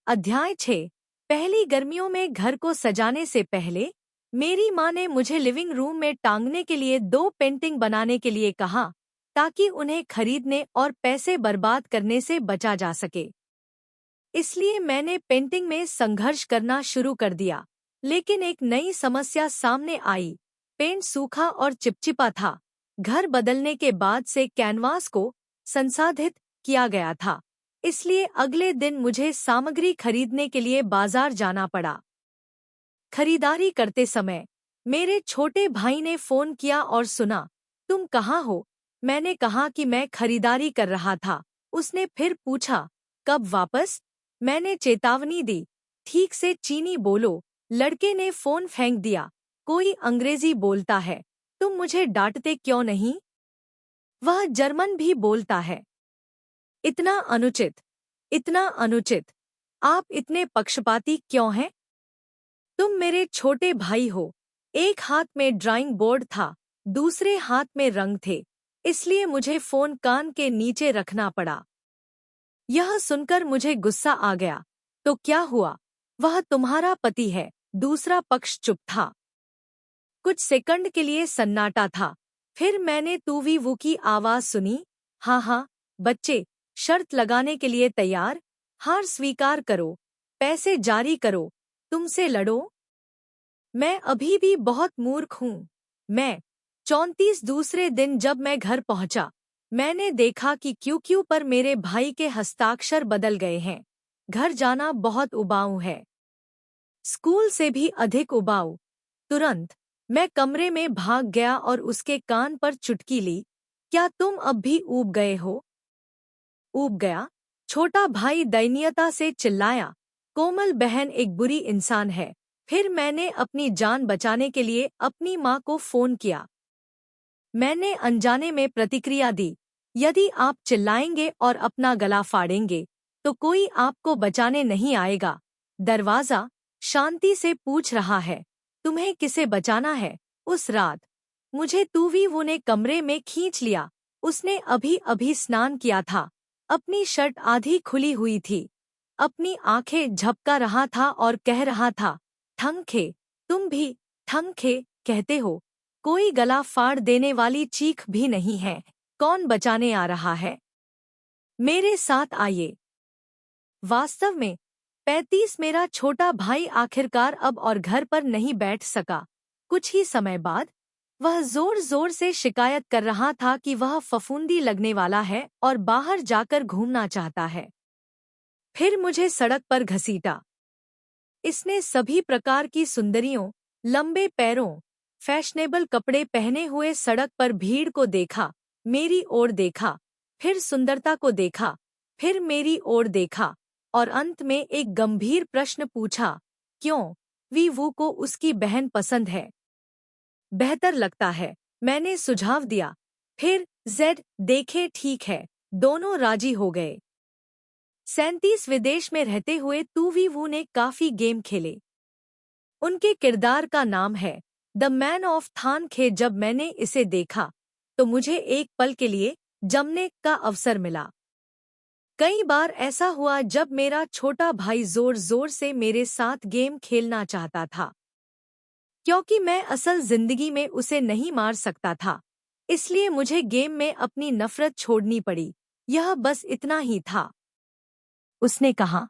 अध्याय 6। पहली गर्मियों में घर को सजाने से पहले मेरी माँ ने मुझे लिविंग रूम में टांगने के लिए 2 पेंटिंग बनाने के लिए कहा, ताकि उन्हें खरीदने और पैसे बर्बाद करने से बचा जा सके। इसलिए मैंने पेंटिंग में संघर्ष करना शुरू कर दिया, लेकिन एक नई समस्या सामने आई। पेंट सूखा और चिपचिपा था। घर बदलने के बाद से कैनवास को संसाधित किया गया था, इसलिए अगले दिन मुझे सामग्री खरीदने के लिए बाजार जाना पड़ा। खरीदारी करते समय मेरे छोटे भाई ने फोन किया और सुना, तुम कहाँ हो? मैंने कहा कि मैं खरीदारी कर रहा था। उसने फिर पूछा, कब वापस? मैंने चेतावनी दी, ठीक से चीनी बोलो। लड़के ने फोन फेंक दिया, कोई अंग्रेजी बोलता है, तुम मुझे डांटते क्यों नहीं? वह जर्मन भी बोलता है। इतना अनुचित, इतना अनुचित। आप इतने पक्षपाती क्यों हैं? तुम मेरे छोटे भाई हो। एक हाथ में ड्राइंग बोर्ड था, दूसरे हाथ में रंग थे, इसलिए मुझे फोन कान के नीचे रखना पड़ा। यह सुनकर मुझे गुस्सा आ गया। तो क्या हुआ? वह तुम्हारा पति है। दूसरा पक्ष चुप था। कुछ सेकंड के लिए सन्नाटा था। फिर मैंने तूवी वू की आवाज सुनी, हाँ हाँ बच्चे, शर्त लगाने के लिए तैयार? हार स्वीकार करो, पैसे जारी करो, तुमसे लड़ो। मैं अभी भी बहुत मूर्ख हूँ। मैं 34 दूसरे दिन जब मैं घर पहुंचा, मैंने देखा कि क्यू पर मेरे भाई के हस्ताक्षर बदल गए हैं। घर जाना बहुत उबाऊ है, स्कूल से भी अधिक उबाऊ। तुरंत मैं कमरे में भाग गया और उसके कान पर चुटकी ली। क्या तुम अब भी ऊब गए हो? ऊब गया? छोटा भाई दयनीयता से चिल्लाया। कोमल बहन एक बुरी इंसान है। फिर मैंने अपनी जान बचाने के लिए अपनी माँ को फोन किया। मैंने अनजाने में प्रतिक्रिया दी, यदि आप चिल्लाएंगे और अपना गला फाड़ेंगे, तो कोई आपको बचाने नहीं आएगा। दरवाजा शांति से पूछ रहा है, तुम्हें किसे बचाना है? उस रात मुझे तूवी वो ने कमरे में खींच लिया। उसने अभी अभी स्नान किया था। अपनी शर्ट आधी खुली हुई थी। अपनी आंखें झपका रहा था और कह रहा था, ठंखे, तुम भी ठंखे कहते हो। कोई गला फाड़ देने वाली चीख भी नहीं है। कौन बचाने आ रहा है? मेरे साथ आइए। वास्तव में 35 मेरा छोटा भाई आखिरकार अब और घर पर नहीं बैठ सका। कुछ ही समय बाद वह जोर जोर से शिकायत कर रहा था कि वह फफूंदी लगने वाला है और बाहर जाकर घूमना चाहता है। फिर मुझे सड़क पर घसीटा। इसने सभी प्रकार की सुंदरियों, लंबे पैरों, फैशनेबल कपड़े पहने हुए सड़क पर भीड़ को देखा, मेरी ओर देखा, फिर सुंदरता को देखा, फिर मेरी ओर देखा और अंत में एक गंभीर प्रश्न पूछा, क्यों वी वू को उसकी बहन पसंद है? बेहतर लगता है, मैंने सुझाव दिया। फिर जेड देखे, ठीक है। दोनों राजी हो गए। 37 विदेश में रहते हुए तूवी वू ने काफी गेम खेले। उनके किरदार का नाम है द मैन ऑफ थान खे। जब मैंने इसे देखा तो मुझे एक पल के लिए जमने का अवसर मिला। कई बार ऐसा हुआ जब मेरा छोटा भाई जोर जोर से मेरे साथ गेम खेलना चाहता था, क्योंकि मैं असल जिंदगी में उसे नहीं मार सकता था, इसलिए मुझे गेम में अपनी नफरत छोड़नी पड़ी। यह बस इतना ही था। उसने कहा,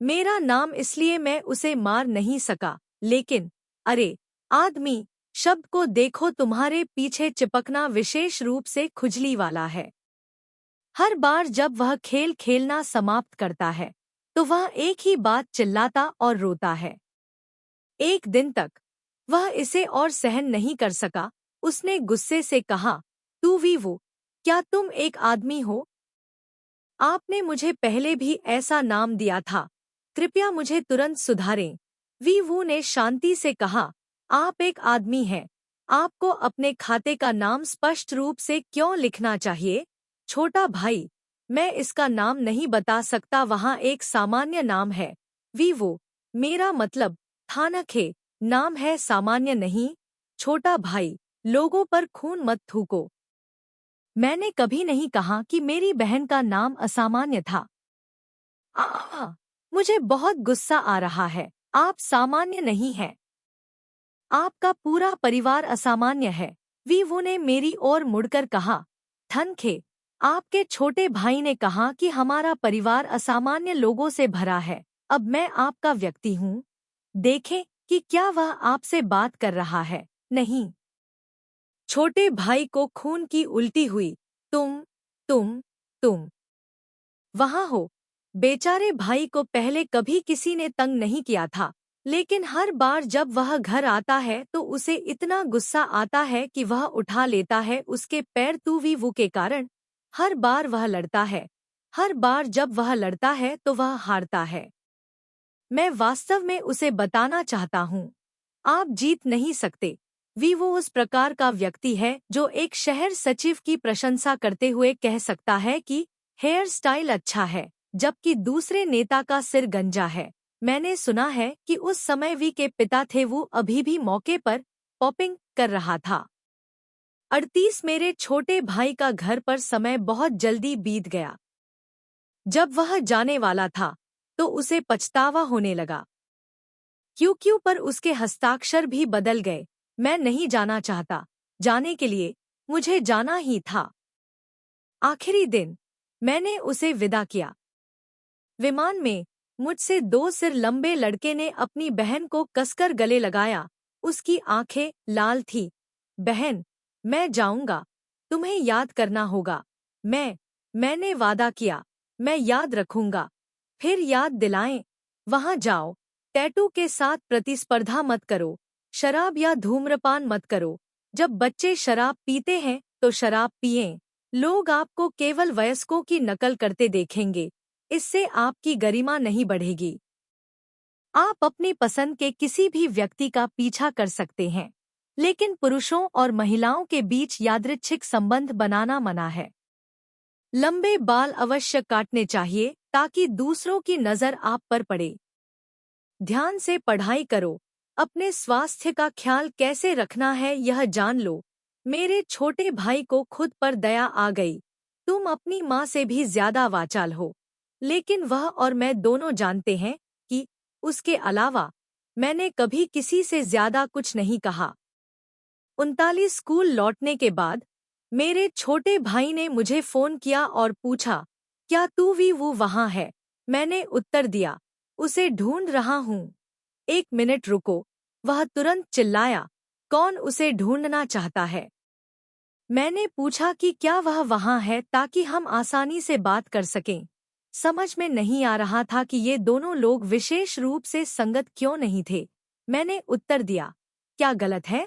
मेरा नाम, इसलिए मैं उसे मार नहीं सका। लेकिन अरे आदमी शब्द को देखो, तुम्हारे पीछे चिपकना विशेष रूप से खुजली वाला है। हर बार जब वह खेल खेलना समाप्त करता है तो वह एक ही बात चिल्लाता और रोता है। एक दिन तक वह इसे और सहन नहीं कर सका। उसने गुस्से से कहा, तू वी वो, क्या तुम एक आदमी हो? आपने मुझे पहले भी ऐसा नाम दिया था, कृपया मुझे तुरंत सुधारें। वी वू ने शांति से कहा, आप एक आदमी हैं। आपको अपने खाते का नाम स्पष्ट रूप से क्यों लिखना चाहिए? छोटा भाई, मैं इसका नाम नहीं बता सकता, वहाँ एक सामान्य नाम है। वी वो, मेरा मतलब थानखे नाम है, सामान्य नहीं। छोटा भाई, लोगों पर खून मत थूको। मैंने कभी नहीं कहा कि मेरी बहन का नाम असामान्य था। मुझे बहुत गुस्सा आ रहा है। आप सामान्य नहीं हैं। आपका पूरा परिवार असामान्य है। वीवू ने मेरी ओर मुड़कर कहा। ठनखे, आपके छोटे भाई ने कहा कि हमारा परिवार असामान्य लोगों से भरा है। अब मैं आपका व्यक्ति हूँ। देखें कि क्या वह आपसे बात कर रहा है। नहीं। छोटे भाई को खून की उल्टी हुई। तुम वहाँ हो। बेचारे भाई को पहले कभी किसी ने तंग नहीं किया था, लेकिन हर बार जब वह घर आता है तो उसे इतना गुस्सा आता है कि वह उठा लेता है उसके पैर तूवीवू के कारण। हर बार वह लड़ता है। हर बार जब वह लड़ता है तो वह हारता है। मैं वास्तव में उसे बताना चाहता हूँ, आप जीत नहीं सकते। वीवो उस प्रकार का व्यक्ति है जो एक शहर सचिव की प्रशंसा करते हुए कह सकता है कि हेयर स्टाइल अच्छा है, जबकि दूसरे नेता का सिर गंजा है। मैंने सुना है कि उस समय वी के पिता थे, वो अभी भी मौके पर पॉपिंग कर रहा था। 38 मेरे छोटे भाई का घर पर समय बहुत जल्दी बीत गया। जब वह जाने वाला था तो उसे पछतावा होने लगा। क्यों पर उसके हस्ताक्षर भी बदल गए। मैं नहीं जाना चाहता। जाने के लिए मुझे जाना ही था। आखिरी दिन मैंने उसे विदा किया। विमान में मुझसे 2 सिर लंबे लड़के ने अपनी बहन को कसकर गले लगाया। उसकी आंखें लाल थी। बहन, मैं जाऊंगा। तुम्हें याद करना होगा। मैंने वादा किया। मैं याद रखूंगा। फिर याद दिलाएं। वहां जाओ। टैटू के साथ प्रतिस्पर्धा मत करो। शराब या धूम्रपान मत करो। जब बच्चे शराब पीते हैं तो शराब पिएं। लोग आपको केवल वयस्कों की नकल करते देखेंगे। इससे आपकी गरिमा नहीं बढ़ेगी। आप अपनी पसंद के किसी भी व्यक्ति का पीछा कर सकते हैं, लेकिन पुरुषों और महिलाओं के बीच यादृच्छिक संबंध बनाना मना है। लंबे बाल अवश्य काटने चाहिए ताकि दूसरों की नजर आप पर पड़े। ध्यान से पढ़ाई करो। अपने स्वास्थ्य का ख्याल कैसे रखना है यह जान लो। मेरे छोटे भाई को खुद पर दया आ गई। तुम अपनी माँ से भी ज्यादा वाचाल हो, लेकिन वह और मैं दोनों जानते हैं कि उसके अलावा मैंने कभी किसी से ज्यादा कुछ नहीं कहा। 39 स्कूल लौटने के बाद मेरे छोटे भाई ने मुझे फोन किया और पूछा, क्या तू भी वो वहाँ है? मैंने उत्तर दिया, उसे ढूंढ रहा हूँ। 1 मिनट रुको। वह तुरंत चिल्लाया, कौन उसे ढूंढना चाहता है? मैंने पूछा कि क्या वह वहाँ है ताकि हम आसानी से बात कर सकें। समझ में नहीं आ रहा था कि ये दोनों लोग विशेष रूप से संगत क्यों नहीं थे। मैंने उत्तर दिया, क्या गलत है?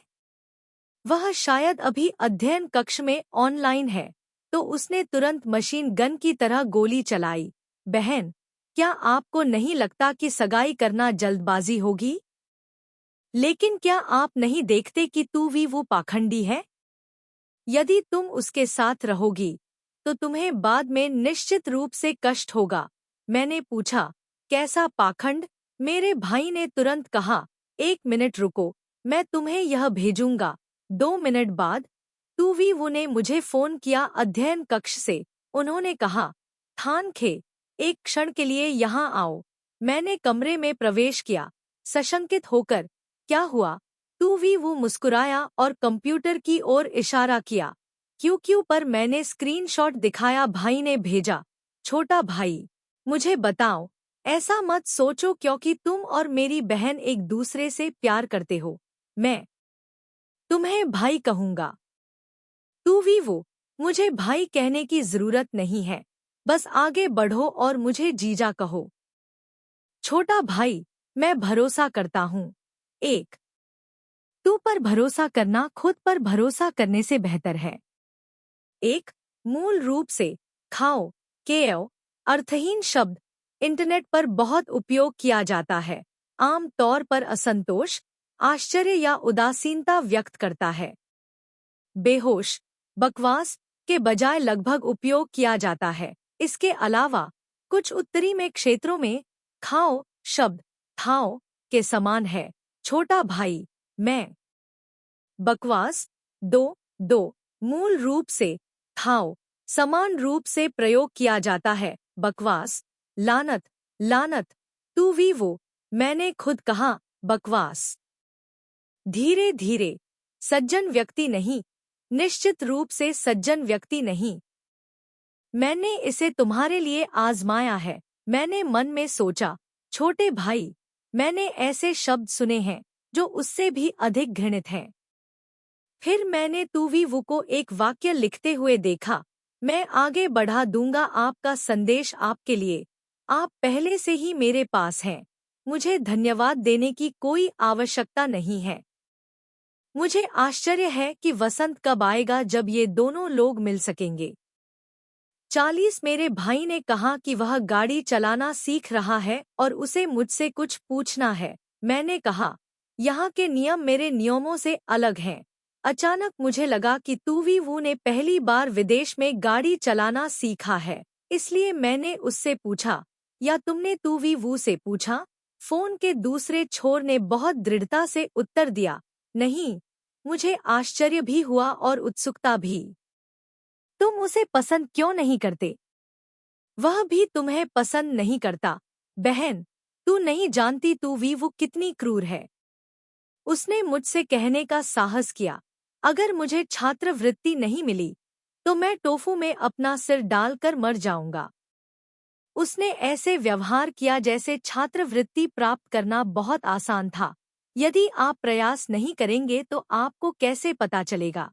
वह शायद अभी अध्ययन कक्ष में ऑनलाइन है। तो उसने तुरंत मशीन गन की तरह गोली चलाई। बहन, क्या आपको नहीं लगता कि सगाई करना जल्दबाजी होगी? लेकिन क्या आप नहीं देखते कि तू भी वो पाखंडी है? यदि तुम उसके साथ रहोगी तो तुम्हें बाद में निश्चित रूप से कष्ट होगा। मैंने पूछा, कैसा पाखंड? मेरे भाई ने तुरंत कहा, 1 मिनट रुको, मैं तुम्हें यह भेजूंगा। 2 मिनट बाद तूवीवू ने मुझे फोन किया अध्ययन कक्ष से। उन्होंने कहा, थान खे, एक क्षण के लिए यहाँ आओ। मैंने कमरे में प्रवेश किया, सशंकित होकर। क्या हुआ? तूवीवू मुस्कुराया और कंप्यूटर की ओर इशारा किया। क्यों पर मैंने स्क्रीनशॉट दिखाया। भाई ने भेजा, छोटा भाई, मुझे बताओ। ऐसा मत सोचो क्योंकि तुम और मेरी बहन एक दूसरे से प्यार करते हो। मैं तुम्हें भाई कहूंगा। तूवीवू, मुझे भाई कहने की जरूरत नहीं है। बस आगे बढ़ो और मुझे जीजा कहो। छोटा भाई, मैं भरोसा करता हूँ। एक, तू पर भरोसा करना खुद पर भरोसा करने से बेहतर है। एक, मूल रूप से खाओ केओ अर्थहीन शब्द इंटरनेट पर बहुत उपयोग किया जाता है। आम तौर पर असंतोष, आश्चर्य या उदासीनता व्यक्त करता है। बेहोश, बकवास के बजाय लगभग उपयोग किया जाता है। इसके अलावा कुछ उत्तरी में क्षेत्रों में खाओ शब्द थाओ के समान है। छोटा भाई, मैं बकवास दो मूल रूप से थाओ समान रूप से प्रयोग किया जाता है। बकवास लानत तू भी वो, मैंने खुद कहा, बकवास। धीरे धीरे, सज्जन व्यक्ति नहीं, निश्चित रूप से सज्जन व्यक्ति नहीं। मैंने इसे तुम्हारे लिए आजमाया है। मैंने मन में सोचा, छोटे भाई, मैंने ऐसे शब्द सुने हैं जो उससे भी अधिक घृणित हैं। फिर मैंने तुवीवु को एक वाक्य लिखते हुए देखा, मैं आगे बढ़ा दूंगा आपका संदेश आपके लिए। आप पहले से ही मेरे पास हैं। मुझे धन्यवाद देने की कोई आवश्यकता नहीं है। मुझे आश्चर्य है कि वसंत कब आएगा जब ये दोनों लोग मिल सकेंगे। 40 मेरे भाई ने कहा कि वह गाड़ी चलाना सीख रहा है और उसे मुझसे कुछ पूछना है। मैंने कहा, यहाँ के नियम मेरे नियमों से अलग हैं। अचानक मुझे लगा कि तुवीवु ने पहली बार विदेश में गाड़ी चलाना सीखा है, इसलिए मैंने उससे पूछा, या तुमने तुवीवु से पूछा? फोन के दूसरे छोर ने बहुत दृढ़ता से उत्तर दिया, नहीं। मुझे आश्चर्य भी हुआ और उत्सुकता भी। तुम उसे पसंद क्यों नहीं करते? वह भी तुम्हें पसंद नहीं करता। बहन, तू नहीं जानती तुवीवु कितनी क्रूर है। उसने मुझसे कहने का साहस किया, अगर मुझे छात्रवृत्ति नहीं मिली तो मैं टोफू में अपना सिर डालकर मर जाऊंगा। उसने ऐसे व्यवहार किया जैसे छात्रवृत्ति प्राप्त करना बहुत आसान था। यदि आप प्रयास नहीं करेंगे तो आपको कैसे पता चलेगा?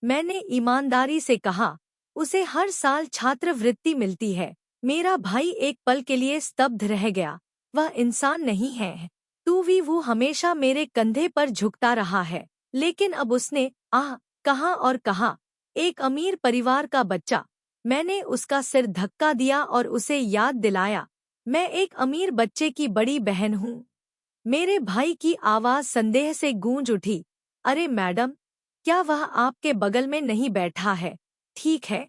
मैंने ईमानदारी से कहा, उसे हर साल छात्रवृत्ति मिलती है। मेरा भाई एक पल के लिए स्तब्ध रह गया। वह इंसान नहीं है। तुवीवु हमेशा मेरे कंधे पर झुकता रहा है, लेकिन अब उसने कहा और कहा, एक अमीर परिवार का बच्चा। मैंने उसका सिर धक्का दिया और उसे याद दिलाया, मैं एक अमीर बच्चे की बड़ी बहन हूँ। मेरे भाई की आवाज संदेह से गूंज उठी, अरे मैडम, क्या वह आपके बगल में नहीं बैठा है? ठीक है,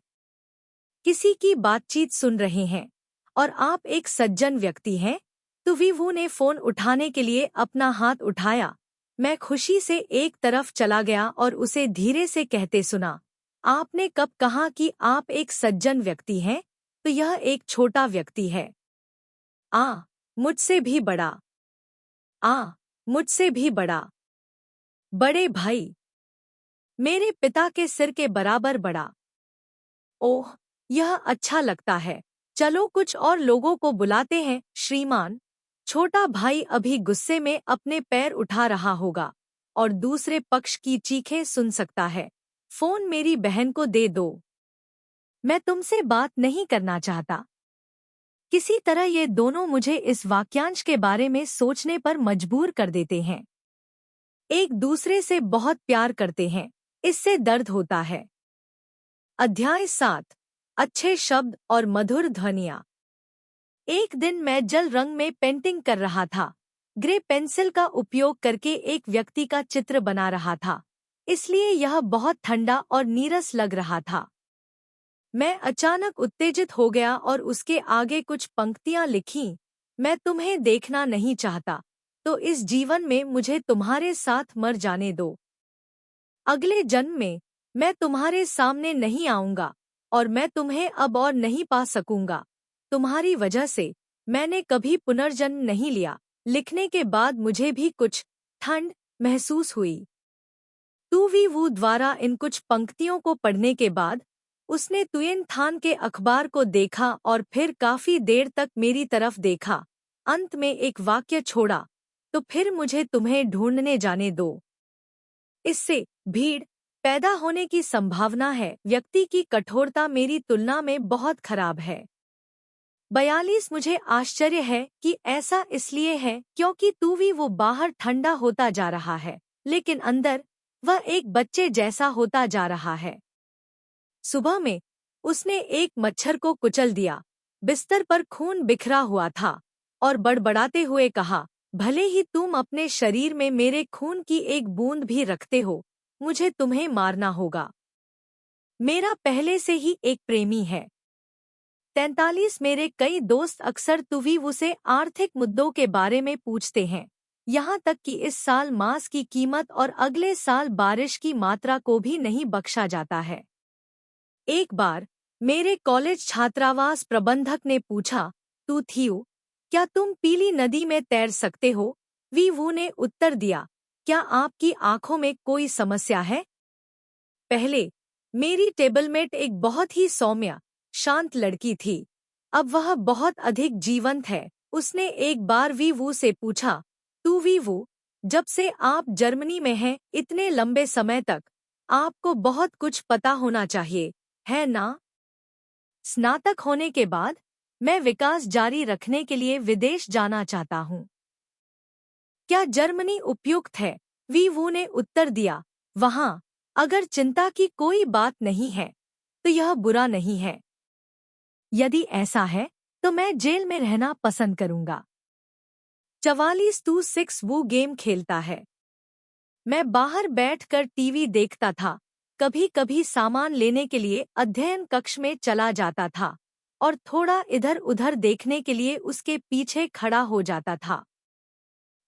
किसी की बातचीत सुन रहे हैं और आप एक सज्जन व्यक्ति हैं। तुवीवु ने फोन उठाने के लिए अपना हाथ उठाया। मैं खुशी से एक तरफ चला गया और उसे धीरे से कहते सुना, आपने कब कहा कि आप एक सज्जन व्यक्ति हैं? तो यह एक छोटा व्यक्ति है। मुझसे भी बड़ा। मुझसे भी बड़ा। बड़े भाई, मेरे पिता के सिर के बराबर बड़ा। ओह, यह अच्छा लगता है। चलो कुछ और लोगों को बुलाते हैं, श्रीमान। छोटा भाई अभी गुस्से में अपने पैर उठा रहा होगा और दूसरे पक्ष की चीखें सुन सकता है। फोन मेरी बहन को दे दो। मैं तुमसे बात नहीं करना चाहता। किसी तरह ये दोनों मुझे इस वाक्यांश के बारे में सोचने पर मजबूर कर देते हैं। एक दूसरे से बहुत प्यार करते हैं, इससे दर्द होता है। अध्याय 7, अच्छे शब्द और मधुर ध्वनियाँ। एक दिन मैं जल रंग में पेंटिंग कर रहा था। ग्रे पेंसिल का उपयोग करके एक व्यक्ति का चित्र बना रहा था, इसलिए यह बहुत ठंडा और नीरस लग रहा था। मैं अचानक उत्तेजित हो गया और उसके आगे कुछ पंक्तियां लिखीं, मैं तुम्हें देखना नहीं चाहता, तो इस जीवन में मुझे तुम्हारे साथ मर जाने दो। अगले जन्म में मैं तुम्हारे सामने नहीं आऊंगा और मैं तुम्हें अब और नहीं पा सकूंगा। तुम्हारी वजह से मैंने कभी पुनर्जन्म नहीं लिया। लिखने के बाद मुझे भी कुछ ठंड महसूस हुई। तुवीवु द्वारा इन कुछ पंक्तियों को पढ़ने के बाद उसने तुयेन थान के अखबार को देखा और फिर काफी देर तक मेरी तरफ देखा। अंत में एक वाक्य छोड़ा, तो फिर मुझे तुम्हें ढूंढने जाने दो। इससे भीड़ पैदा होने की संभावना है। व्यक्ति की कठोरता मेरी तुलना में बहुत खराब है। 42 मुझे आश्चर्य है कि ऐसा इसलिए है क्योंकि तुवीवु बाहर ठंडा होता जा रहा है, लेकिन अंदर वह एक बच्चे जैसा होता जा रहा है। सुबह में उसने एक मच्छर को कुचल दिया। बिस्तर पर खून बिखरा हुआ था और बड़बड़ाते हुए कहा, भले ही तुम अपने शरीर में मेरे खून की एक बूंद भी रखते हो, मुझे तुम्हें मारना होगा। मेरा पहले से ही एक प्रेमी है। 43 मेरे कई दोस्त अक्सर तुवीवु से आर्थिक मुद्दों के बारे में पूछते हैं, यहाँ तक कि इस साल मांस की कीमत और अगले साल बारिश की मात्रा को भी नहीं बख्शा जाता है। एक बार मेरे कॉलेज छात्रावास प्रबंधक ने पूछा, तू थियू, क्या तुम पीली नदी में तैर सकते हो? वी वू ने उत्तर दिया, क्या आपकी आंखों में कोई समस्या है? पहले मेरी टेबलमेट एक बहुत ही सौम्य, शांत लड़की थी। अब वह बहुत अधिक जीवंत है। उसने एक बार वी वू से पूछा, तू वी वू, जब से आप जर्मनी में हैं इतने लंबे समय तक, आपको बहुत कुछ पता होना चाहिए, है ना? स्नातक होने के बाद मैं विकास जारी रखने के लिए विदेश जाना चाहता हूँ। क्या जर्मनी उपयुक्त है? वी वू ने उत्तर दिया, वहाँ अगर चिंता की कोई बात नहीं है तो यह बुरा नहीं है। यदि ऐसा है तो मैं जेल में रहना पसंद करूंगा। 44-6 वो गेम खेलता है। मैं बाहर बैठकर टीवी देखता था, कभी कभी सामान लेने के लिए अध्ययन कक्ष में चला जाता था और थोड़ा इधर उधर देखने के लिए उसके पीछे खड़ा हो जाता था।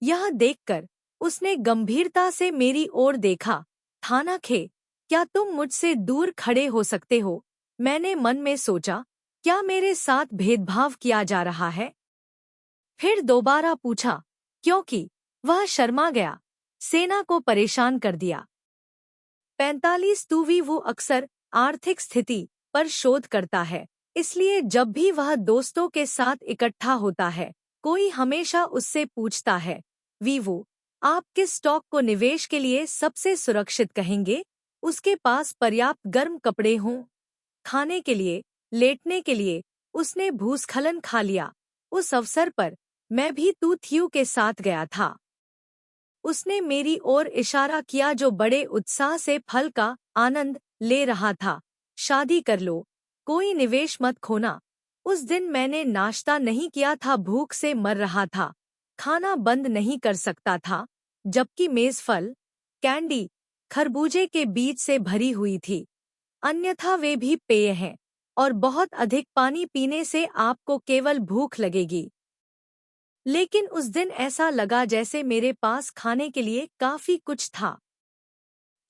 यह देखकर उसने गंभीरता से मेरी ओर देखा। थाना खे, क्या तुम मुझसे दूर खड़े हो सकते हो? मैंने मन में सोचा, क्या मेरे साथ भेदभाव किया जा रहा है? फिर दोबारा पूछा, क्योंकि वह शर्मा गया। सेना को परेशान कर दिया। 45 वो अक्सर आर्थिक स्थिति पर शोध करता है, इसलिए जब भी वह दोस्तों के साथ इकट्ठा होता है, कोई हमेशा उससे पूछता है, वीवू, आप किस स्टॉक को निवेश के लिए सबसे सुरक्षित कहेंगे? उसके पास पर्याप्त गर्म कपड़े हों, खाने के लिए, लेटने के लिए। उसने भूस्खलन खा लिया। उस अवसर पर मैं भी तू थियू के साथ गया था। उसने मेरी ओर इशारा किया जो बड़े उत्साह से फल का आनंद ले रहा था। शादी कर लो, कोई निवेश मत खोना। उस दिन मैंने नाश्ता नहीं किया था, भूख से मर रहा था, खाना बंद नहीं कर सकता था, जबकि मेज फल, कैंडी, खरबूजे के बीज से भरी हुई थी। अन्यथा वे भी पेय हैं और बहुत अधिक पानी पीने से आपको केवल भूख लगेगी। लेकिन उस दिन ऐसा लगा जैसे मेरे पास खाने के लिए काफी कुछ था।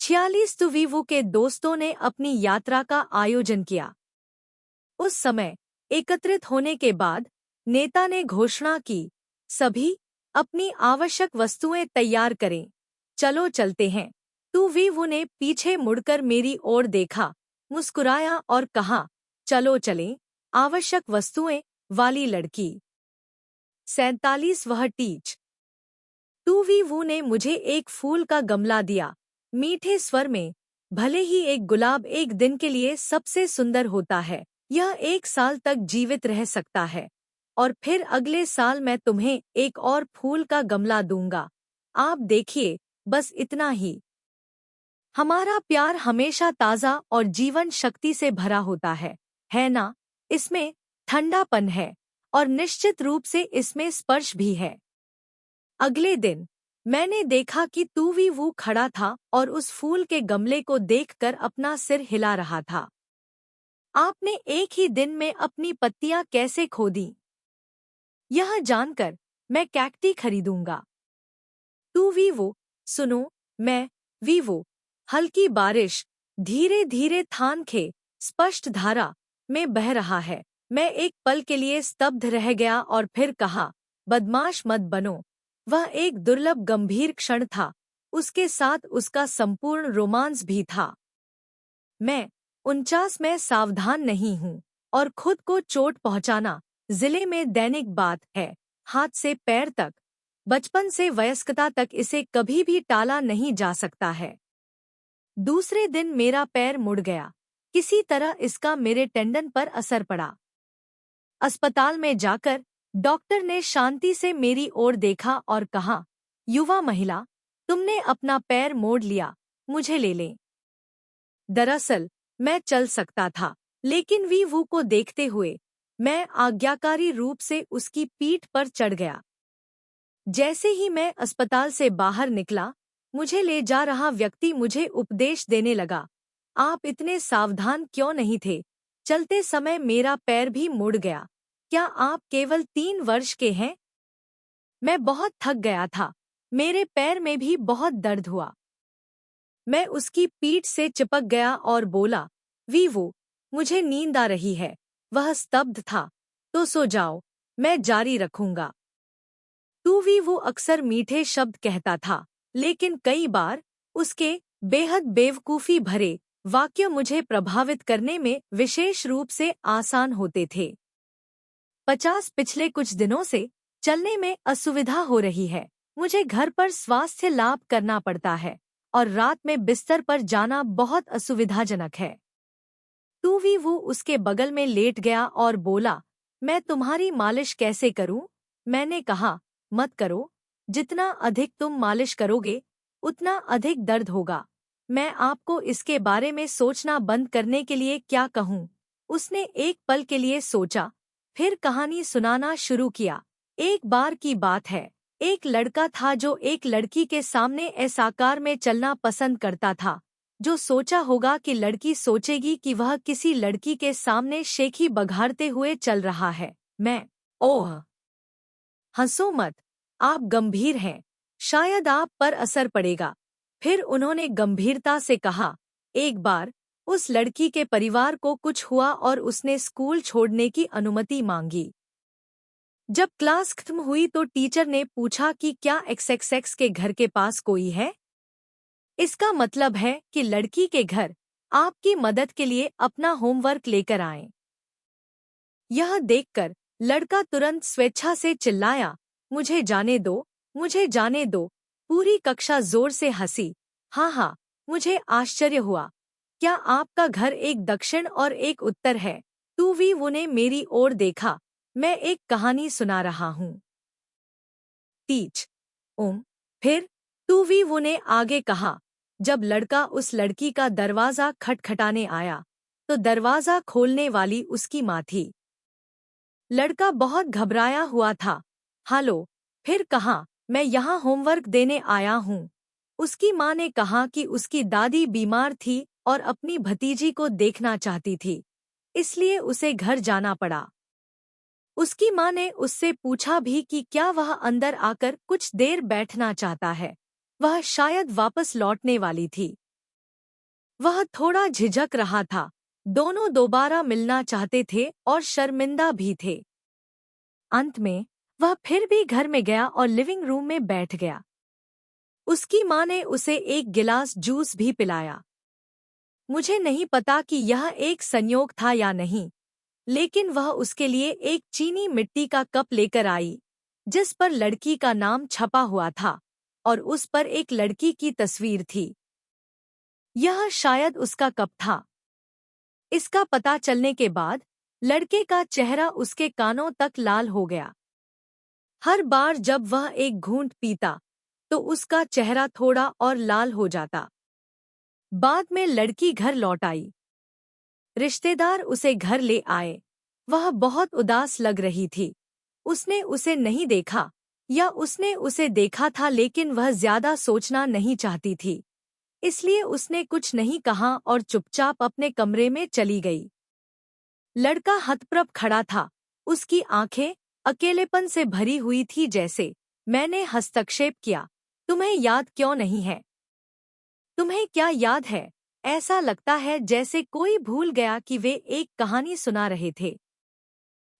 46 वीवू के दोस्तों ने अपनी यात्रा का आयोजन किया। उस समय एकत्रित होने के बाद नेता ने घोषणा की, सभी अपनी आवश्यक वस्तुएं तैयार करें, चलो चलते हैं। वीवू ने पीछे मुड़कर मेरी ओर देखा, मुस्कुराया और कहा, चलो चलें, आवश्यक वस्तुएं वाली लड़की। 47 वह टीच। वीवू ने मुझे एक फूल का गमला दिया, मीठे स्वर में, भले ही एक गुलाब एक दिन के लिए सबसे सुंदर होता है, यह 1 साल तक जीवित रह सकता है और फिर अगले साल मैं तुम्हें एक और फूल का गमला दूंगा। आप देखिए, बस इतना ही। हमारा प्यार हमेशा ताज़ा और जीवन शक्ति से भरा होता है ना? इसमें ठंडापन है और निश्चित रूप से इसमें स्पर्श भी है। अगले दिन मैंने देखा कि वीवू खड़ा था और उस फूल के गमले को देखकर अपना सिर हिला रहा था। आपने एक ही दिन में अपनी पत्तियां कैसे खो दी? यह जानकर मैं कैक्टी खरीदूंगा। वीवू, सुनो, मैं वीवू, हल्की बारिश धीरे धीरे थान खे स्पष्ट धारा में बह रहा है। मैं एक पल के लिए स्तब्ध रह गया और फिर कहा, बदमाश मत बनो। वह एक दुर्लभ गंभीर क्षण था, उसके साथ उसका संपूर्ण रोमांस भी था। मैं 49 में सावधान नहीं हूँ और खुद को चोट पहुँचाना जिले में दैनिक बात है, हाथ से पैर तक, बचपन से वयस्कता तक इसे कभी भी टाला नहीं जा सकता है। दूसरे दिन मेरा पैर मुड़ गया, किसी तरह इसका मेरे टेंडन पर असर पड़ा। अस्पताल में जाकर डॉक्टर ने शांति से मेरी ओर देखा और कहा, युवा महिला, तुमने अपना पैर मोड़ लिया, मुझे ले लें। दरअसल मैं चल सकता था, लेकिन वीवू को देखते हुए मैं आज्ञाकारी रूप से उसकी पीठ पर चढ़ गया। जैसे ही मैं अस्पताल से बाहर निकला, मुझे ले जा रहा व्यक्ति मुझे उपदेश देने लगा, आप इतने सावधान क्यों नहीं थे? चलते समय मेरा पैर भी मुड़ गया। क्या आप केवल 3 वर्ष के हैं? मैं बहुत थक गया था, मेरे पैर में भी बहुत दर्द हुआ। मैं उसकी पीठ से चिपक गया और बोला, वीवू, मुझे नींद आ रही है। वह स्तब्ध था। तो सो जाओ, मैं जारी रखूंगा। तू भी वो अक्सर मीठे शब्द कहता था, लेकिन कई बार उसके बेहद बेवकूफ़ी भरे वाक्य मुझे प्रभावित करने में विशेष रूप से आसान होते थे। 50 पिछले कुछ दिनों से चलने में असुविधा हो रही है। मुझे घर पर स्वास्थ्य लाभ करना पड़ता है और रात में बिस्तर पर जाना बहुत असुविधाजनक है। तू भी वो उसके बगल में लेट गया और बोला, मैं तुम्हारी मालिश कैसे करूं? मैंने कहा, मत करो। जितना अधिक तुम मालिश करोगे, उतना अधिक दर्द होगा। मैं आपको इसके बारे में सोचना बंद करने के लिए क्या कहूं? उसने एक पल के लिए सोचा, फिर कहानी सुनाना शुरू किया। एक बार की बात है, एक लड़का था जो एक लड़की के सामने ऐसे आकार में चलना पसंद करता था जो सोचा होगा कि लड़की सोचेगी कि वह किसी लड़की के सामने शेखी बघाड़ते हुए चल रहा है। ओह, हंसो मत, आप गंभीर हैं, शायद आप पर असर पड़ेगा। फिर उन्होंने गंभीरता से कहा, एक बार उस लड़की के परिवार को कुछ हुआ और उसने स्कूल छोड़ने की अनुमति मांगी। जब क्लास खत्म हुई तो टीचर ने पूछा कि क्या XXX के घर के पास कोई है। इसका मतलब है कि लड़की के घर आपकी मदद के लिए अपना होमवर्क लेकर आएं। यह देखकर लड़का तुरंत स्वेच्छा से चिल्लाया, मुझे जाने दो, मुझे जाने दो। पूरी कक्षा जोर से हंसी। हाँ, मुझे आश्चर्य हुआ। क्या आपका घर एक दक्षिण और एक उत्तर है? तू भी वो ने मेरी ओर देखा। मैं एक कहानी सुना रहा हूँ। टीच फिर तू भी वो ने आगे कहा, जब लड़का उस लड़की का दरवाजा खटखटाने आया तो दरवाजा खोलने वाली उसकी माँ थी। लड़का बहुत घबराया हुआ था। हेलो, फिर कहा, मैं यहाँ होमवर्क देने आया हूँ। उसकी माँ ने कहा कि उसकी दादी बीमार थी और अपनी भतीजी को देखना चाहती थी, इसलिए उसे घर जाना पड़ा। उसकी माँ ने उससे पूछा भी कि क्या वह अंदर आकर कुछ देर बैठना चाहता है। वह शायद वापस लौटने वाली थी। वह थोड़ा झिझक रहा था। दोनों दोबारा मिलना चाहते थे और शर्मिंदा भी थे। अंत में वह फिर भी घर में गया और लिविंग रूम में बैठ गया। उसकी माँ ने उसे एक गिलास जूस भी पिलाया। मुझे नहीं पता कि यह एक संयोग था या नहीं, लेकिन वह उसके लिए एक चीनी मिट्टी का कप लेकर आई, जिस पर लड़की का नाम छपा हुआ था और उस पर एक लड़की की तस्वीर थी। यह शायद उसका कप था। इसका पता चलने के बाद लड़के का चेहरा उसके कानों तक लाल हो गया। हर बार जब वह एक घूंट पीता तो उसका चेहरा थोड़ा और लाल हो जाता। बाद में लड़की घर लौट आई। रिश्तेदार उसे घर ले आए। वह बहुत उदास लग रही थी। उसने उसे नहीं देखा, या उसने उसे देखा था लेकिन वह ज्यादा सोचना नहीं चाहती थी, इसलिए उसने कुछ नहीं कहा और चुपचाप अपने कमरे में चली गई। लड़का हतप्रभ खड़ा था। उसकी आंखें अकेलेपन से भरी हुई थी। जैसे मैंने हस्तक्षेप किया, तुम्हें याद क्यों नहीं है? तुम्हें क्या याद है? ऐसा लगता है जैसे कोई भूल गया कि वे एक कहानी सुना रहे थे।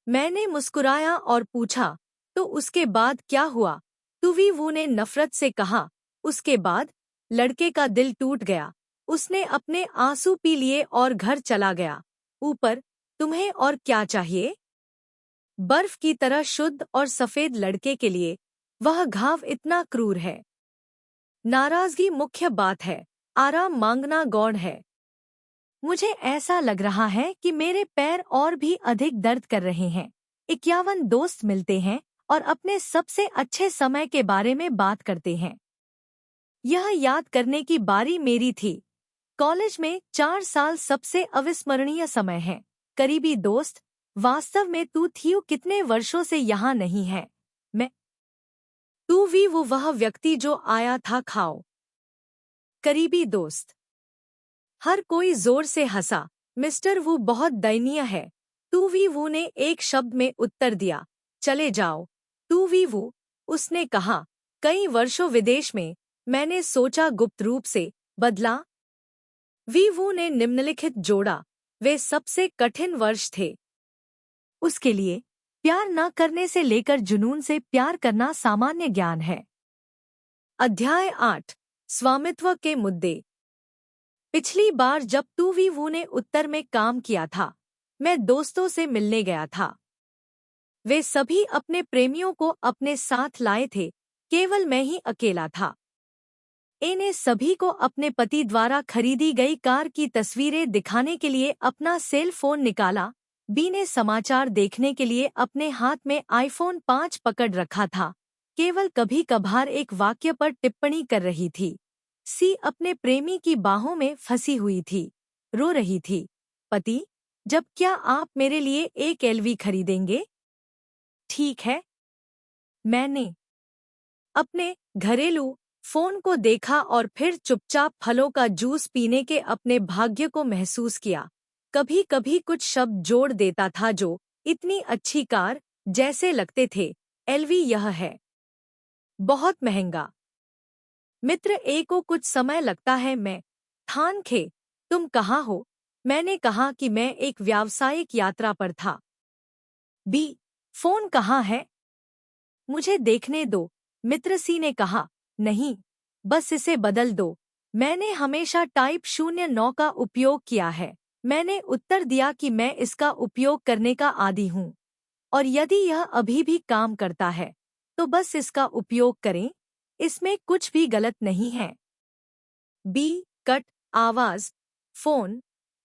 मैंने मुस्कुराया और पूछा, तो उसके बाद क्या हुआ? तुवीवू ने नफरत से कहा। उसके बाद लड़के का दिल टूट गया। उसने अपने आंसू पी लिए और घर चला गया। ऊपर, तुम्हें और क्या चाहिए? बर्फ की तरह शुद्ध और सफेद लड़के के लिए वह घाव इतना क्रूर है। नाराजगी मुख्य बात है, आराम मांगना गौण है। मुझे ऐसा लग रहा है कि मेरे पैर और भी अधिक दर्द कर रहे हैं। 51 दोस्त मिलते हैं और अपने सबसे अच्छे समय के बारे में बात करते हैं। यह याद करने की बारी मेरी थी। कॉलेज में 4 साल सबसे अविस्मरणीय समय है। करीबी दोस्त, वास्तव में तू थियो कितने वर्षों से यहाँ नहीं है। मैं तू भी वो वह व्यक्ति जो आया था। खाओ। करीबी दोस्त। हर कोई जोर से हंसा। मिस्टर वू बहुत दयनीय है। तू भी वू ने एक शब्द में उत्तर दिया, चले जाओ। तू भी वू, उसने कहा, कई वर्षों विदेश में, मैंने सोचा गुप्त रूप से बदला। वी वू ने निम्नलिखित जोड़ा, वे सबसे कठिन वर्ष थे उसके लिए। प्यार न करने से लेकर जुनून से प्यार करना सामान्य ज्ञान है। अध्याय 8 स्वामित्व के मुद्दे। पिछली बार जब टू ने उत्तर में काम किया था, मैं दोस्तों से मिलने गया था। वे सभी अपने प्रेमियों को अपने साथ लाए थे, केवल मैं ही अकेला था। ए ने सभी को अपने पति द्वारा खरीदी गई कार की तस्वीरें दिखाने के लिए अपना सेल फोन निकाला। बी ने समाचार देखने के लिए अपने हाथ में आईफोन 5 पकड़ रखा था, केवल कभी कभार एक वाक्य पर टिप्पणी कर रही थी। सी अपने प्रेमी की बाहों में फंसी हुई थी, रो रही थी। पति, जब क्या आप मेरे लिए एक एलवी खरीदेंगे? ठीक है। मैंने अपने घरेलू फोन को देखा और फिर चुपचाप फलों का जूस पीने के अपने भाग्य को महसूस किया। कभी कभी कुछ शब्द जोड़ देता था जो इतनी अच्छी कार जैसे लगते थे। एलवी यह है, बहुत महंगा। मित्र ए को कुछ समय लगता है। मैं थान खे, तुम कहाँ हो? मैंने कहा कि मैं एक व्यावसायिक यात्रा पर था। बी, फोन कहाँ है? मुझे देखने दो। मित्र सी ने कहा, नहीं, बस इसे बदल दो। मैंने हमेशा टाइप 09 का उपयोग किया है। मैंने उत्तर दिया कि मैं इसका उपयोग करने का आदी हूँ, और यदि यह अभी भी काम करता है तो बस इसका उपयोग करें, इसमें कुछ भी गलत नहीं है। बी, कट आवाज, फोन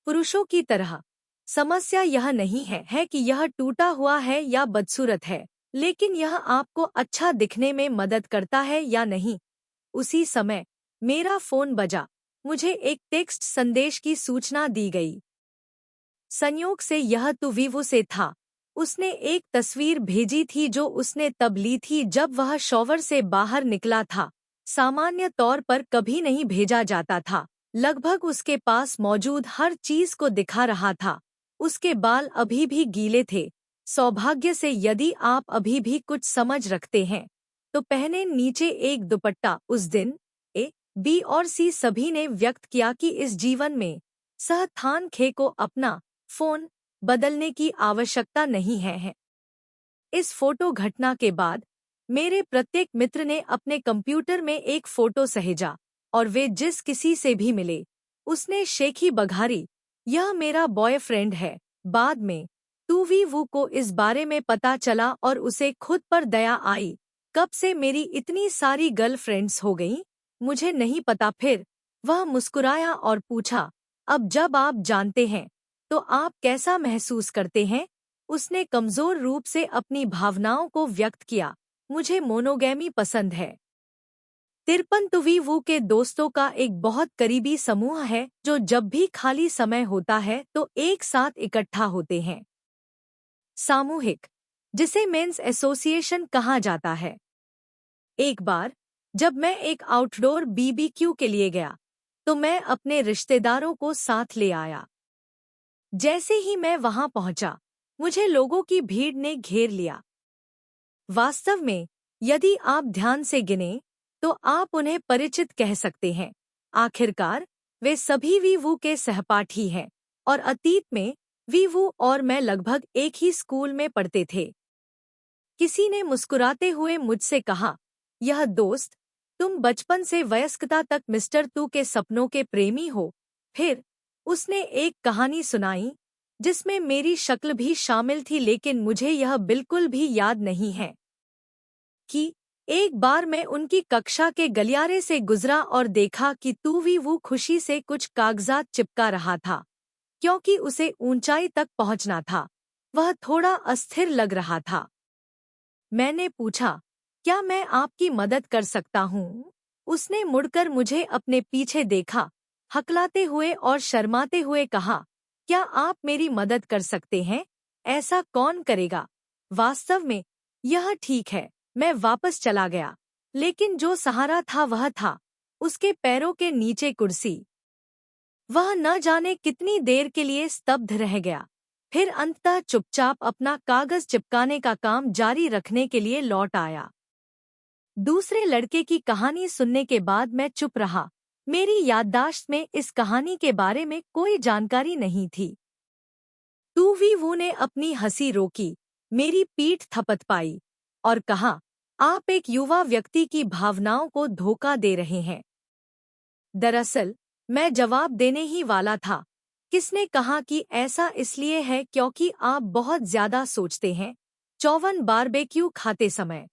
पुरुषों की तरह। समस्या यह नहीं है कि यह टूटा हुआ है या बदसूरत है, लेकिन यह आपको अच्छा दिखने में मदद करता है या नहीं। उसी समय मेरा फोन बजा। मुझे एक टेक्स्ट संदेश की सूचना दी गई। संयोग से यह टू से था। उसने एक तस्वीर भेजी थी जो उसने तब ली थी जब वह शॉवर से बाहर निकला था। सामान्य तौर पर कभी नहीं भेजा जाता था। लगभग उसके पास मौजूद हर चीज को दिखा रहा था। उसके बाल अभी भी गीले थे। सौभाग्य से यदि आप अभी भी कुछ समझ रखते हैं तो पहने नीचे एक दुपट्टा। उस दिन ए, बी और सी सभी ने व्यक्त किया कि इस जीवन में सह थान खे को अपना फोन बदलने की आवश्यकता नहीं है। इस फोटो घटना के बाद मेरे प्रत्येक मित्र ने अपने कंप्यूटर में एक फोटो सहेजा, और वे जिस किसी से भी मिले उसने शेखी बघारी, यह मेरा बॉयफ्रेंड है। बाद में टू को इस बारे में पता चला और उसे खुद पर दया आई। कब से मेरी इतनी सारी गर्लफ्रेंड्स हो गईं, मुझे नहीं पता। फिर वह मुस्कुराया और पूछा, अब जब आप जानते हैं तो आप कैसा महसूस करते हैं? उसने कमजोर रूप से अपनी भावनाओं को व्यक्त किया। मुझे मोनोगैमी पसंद है। 53 टू के दोस्तों का एक बहुत करीबी समूह है जो जब भी खाली समय होता है तो एक साथ इकट्ठा होते हैं। सामूहिक, जिसे मेंस एसोसिएशन कहा जाता है। एक बार जब मैं एक आउटडोर बीबीक्यू के लिए गया तो मैं अपने रिश्तेदारों को साथ ले आया। जैसे ही मैं वहां पहुंचा, मुझे लोगों की भीड़ ने घेर लिया। वास्तव में यदि आप ध्यान से गिने तो आप उन्हें परिचित कह सकते हैं। आखिरकार वे सभी वीवू के सहपाठी हैं, और अतीत में वीवू और मैं लगभग एक ही स्कूल में पढ़ते थे। किसी ने मुस्कुराते हुए मुझसे कहा, यह दोस्त, तुम बचपन से वयस्कता तक मिस्टर तू के सपनों के प्रेमी हो। फिर उसने एक कहानी सुनाई जिसमें मेरी शक्ल भी शामिल थी, लेकिन मुझे यह बिल्कुल भी याद नहीं है कि एक बार मैं उनकी कक्षा के गलियारे से गुजरा और देखा कि टू खुशी से कुछ कागजात चिपका रहा था, क्योंकि उसे ऊंचाई तक पहुंचना था। वह थोड़ा अस्थिर लग रहा था। मैंने पूछा, क्या मैं आपकी मदद कर सकता हूँ? उसने मुड़कर मुझे अपने पीछे देखा, हकलाते हुए और शर्माते हुए कहा, क्या आप मेरी मदद कर सकते हैं? ऐसा कौन करेगा? वास्तव में यह ठीक है। मैं वापस चला गया, लेकिन जो सहारा था वह था उसके पैरों के नीचे कुर्सी। वह न जाने कितनी देर के लिए स्तब्ध रह गया, फिर अंततः चुपचाप अपना कागज चिपकाने का काम जारी रखने के लिए लौट आया। दूसरे लड़के की कहानी सुनने के बाद मैं चुप रहा। मेरी याददाश्त में इस कहानी के बारे में कोई जानकारी नहीं थी। टू ने अपनी हंसी रोकी। मेरी पीठ थपथपाई और कहा, आप एक युवा व्यक्ति की भावनाओं को धोखा दे रहे हैं। दरअसल मैं जवाब देने ही वाला था, किसने कहा कि ऐसा इसलिए है क्योंकि आप बहुत ज्यादा सोचते हैं। 54 बारबेक्यू खाते समय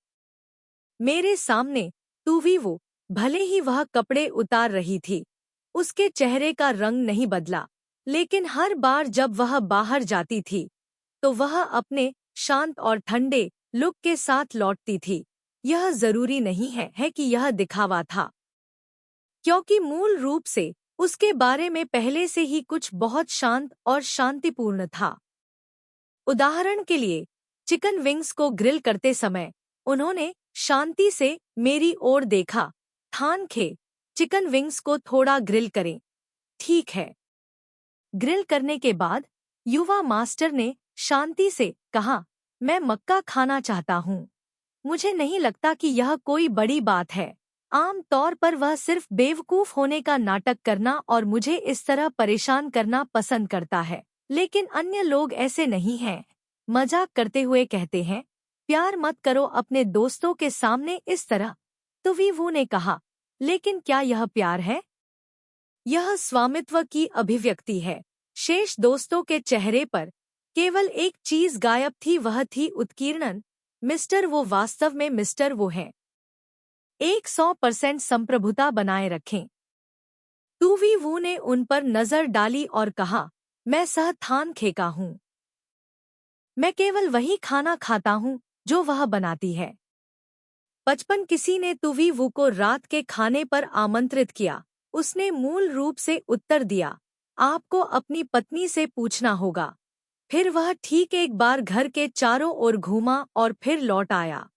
मेरे सामने तूवी वो, भले ही वह कपड़े उतार रही थी, उसके चेहरे का रंग नहीं बदला, लेकिन हर बार जब वह बाहर जाती थी तो वह अपने शांत और ठंडे लुक के साथ लौटती थी। यह जरूरी नहीं है कि यह दिखावा था, क्योंकि मूल रूप से उसके बारे में पहले से ही कुछ बहुत शांत और शांतिपूर्ण था। उदाहरण के लिए, चिकन विंग्स को ग्रिल करते समय उन्होंने शांति से मेरी ओर देखा। थान खे, चिकन विंग्स को थोड़ा ग्रिल करें। ठीक है। ग्रिल करने के बाद युवा मास्टर ने शांति से कहा, मैं मक्का खाना चाहता हूँ। मुझे नहीं लगता कि यह कोई बड़ी बात है। आम तौर पर वह सिर्फ बेवकूफ होने का नाटक करना और मुझे इस तरह परेशान करना पसंद करता है, लेकिन अन्य लोग ऐसे नहीं हैं। मजाक करते हुए कहते हैं, प्यार मत करो अपने दोस्तों के सामने इस तरह। तो वीवू ने कहा, लेकिन क्या यह प्यार है? यह स्वामित्व की अभिव्यक्ति है। शेष दोस्तों के चेहरे पर केवल एक चीज गायब थी, वह थी उत्कीर्णन। मिस्टर वो वास्तव में मिस्टर वो है। 100% संप्रभुता बनाए रखें। तूवी वू ने उन पर नजर डाली और कहा, मैं सह थान खे का हूँ। मैं केवल वही खाना खाता हूँ जो वह बनाती है। 55 किसी ने तूवी वू को रात के खाने पर आमंत्रित किया। उसने मूल रूप से उत्तर दिया, आपको अपनी पत्नी से पूछना होगा। फिर वह ठीक एक बार घर के चारों ओर घूमा और फिर लौट आया।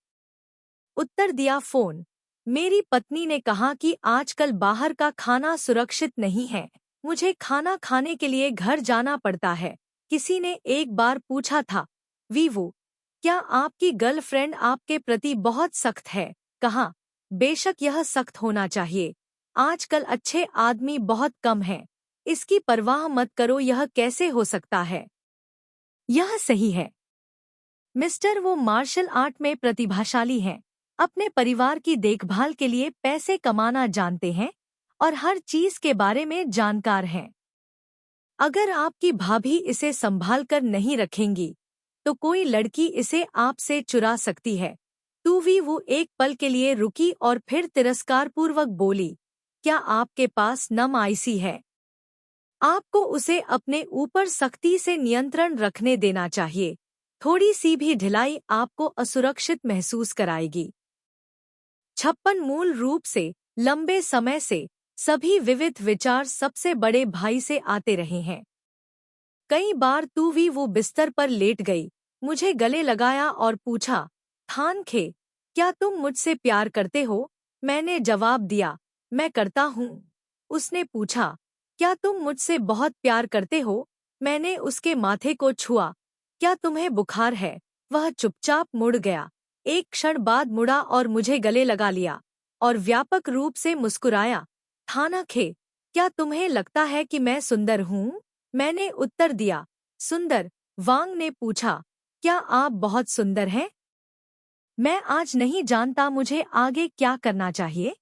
उत्तर दिया, फोन। मेरी पत्नी ने कहा कि आजकल बाहर का खाना सुरक्षित नहीं है, मुझे खाना खाने के लिए घर जाना पड़ता है। किसी ने एक बार पूछा था, वीवू, क्या आपकी गर्लफ्रेंड आपके प्रति बहुत सख्त है? कहा, बेशक यह सख्त होना चाहिए। आजकल अच्छे आदमी बहुत कम हैं। इसकी परवाह मत करो, यह कैसे हो सकता है? यह सही है। मिस्टर वो मार्शल आर्ट में प्रतिभाशाली हैं, अपने परिवार की देखभाल के लिए पैसे कमाना जानते हैं और हर चीज के बारे में जानकार हैं। अगर आपकी भाभी इसे संभाल कर नहीं रखेंगी तो कोई लड़की इसे आपसे चुरा सकती है। तूवी वो एक पल के लिए रुकी और फिर तिरस्कारपूर्वक बोली, क्या आपके पास नम आईसी है? आपको उसे अपने ऊपर सख्ती से नियंत्रण रखने देना चाहिए। थोड़ी सी भी ढिलाई आपको असुरक्षित महसूस कराएगी। 56 मूल रूप से लंबे समय से सभी विविध विचार सबसे बड़े भाई से आते रहे हैं। कई बार तूवी वो बिस्तर पर लेट गई, मुझे गले लगाया और पूछा, थान खे, क्या तुम मुझसे प्यार करते हो? मैंने जवाब दिया, मैं करता हूँ। उसने पूछा, क्या तुम मुझसे बहुत प्यार करते हो? मैंने उसके माथे को छुआ। क्या तुम्हें बुखार है? वह चुपचाप मुड़ गया। एक क्षण बाद मुड़ा और मुझे गले लगा लिया और व्यापक रूप से मुस्कुराया। थाना खे, क्या तुम्हें लगता है कि मैं सुंदर हूँ? मैंने उत्तर दिया, सुंदर। वांग ने पूछा, क्या आप बहुत सुंदर हैं? मैं आज नहीं जानता मुझे आगे क्या करना चाहिए।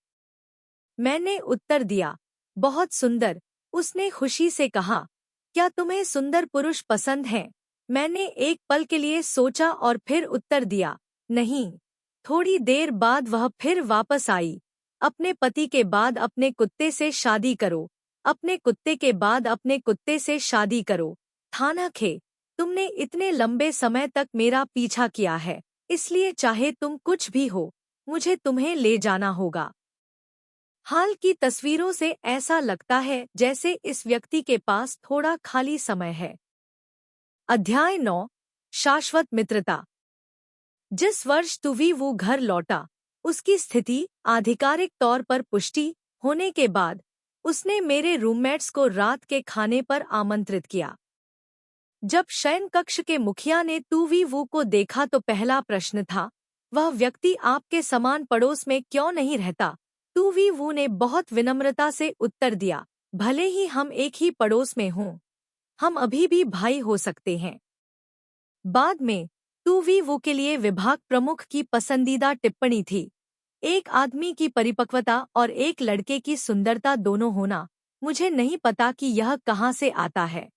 मैंने उत्तर दिया, बहुत सुंदर। उसने खुशी से कहा, क्या तुम्हें सुंदर पुरुष पसंद हैं? मैंने एक पल के लिए सोचा और फिर उत्तर दिया, नहीं। थोड़ी देर बाद वह फिर वापस आई। अपने पति के बाद अपने कुत्ते से शादी करो। अपने कुत्ते के बाद अपने कुत्ते से शादी करो। थाना खे, तुमने इतने लंबे समय तक मेरा पीछा किया है, इसलिए चाहे तुम कुछ भी हो, मुझे तुम्हें ले जाना होगा। हाल की तस्वीरों से ऐसा लगता है जैसे इस व्यक्ति के पास थोड़ा खाली समय है। अध्याय 9, शाश्वत मित्रता। जिस वर्ष तूवी वो घर लौटा, उसकी स्थिति आधिकारिक तौर पर पुष्टि होने के बाद उसने मेरे रूममेट्स को रात के खाने पर आमंत्रित किया। जब शयन कक्ष के मुखिया ने तूवी वो को देखा तो पहला प्रश्न था, वह व्यक्ति आपके समान पड़ोस में क्यों नहीं रहता? तूवी वो ने बहुत विनम्रता से उत्तर दिया, भले ही हम एक ही पड़ोस में हों, हम अभी भी भाई हो सकते हैं। बाद में 2वीवो के लिए विभाग प्रमुख की पसंदीदा टिप्पणी थी। एक आदमी की परिपक्वता और एक लड़के की सुंदरता दोनों होना, मुझे नहीं पता कि यह कहाँ से आता है।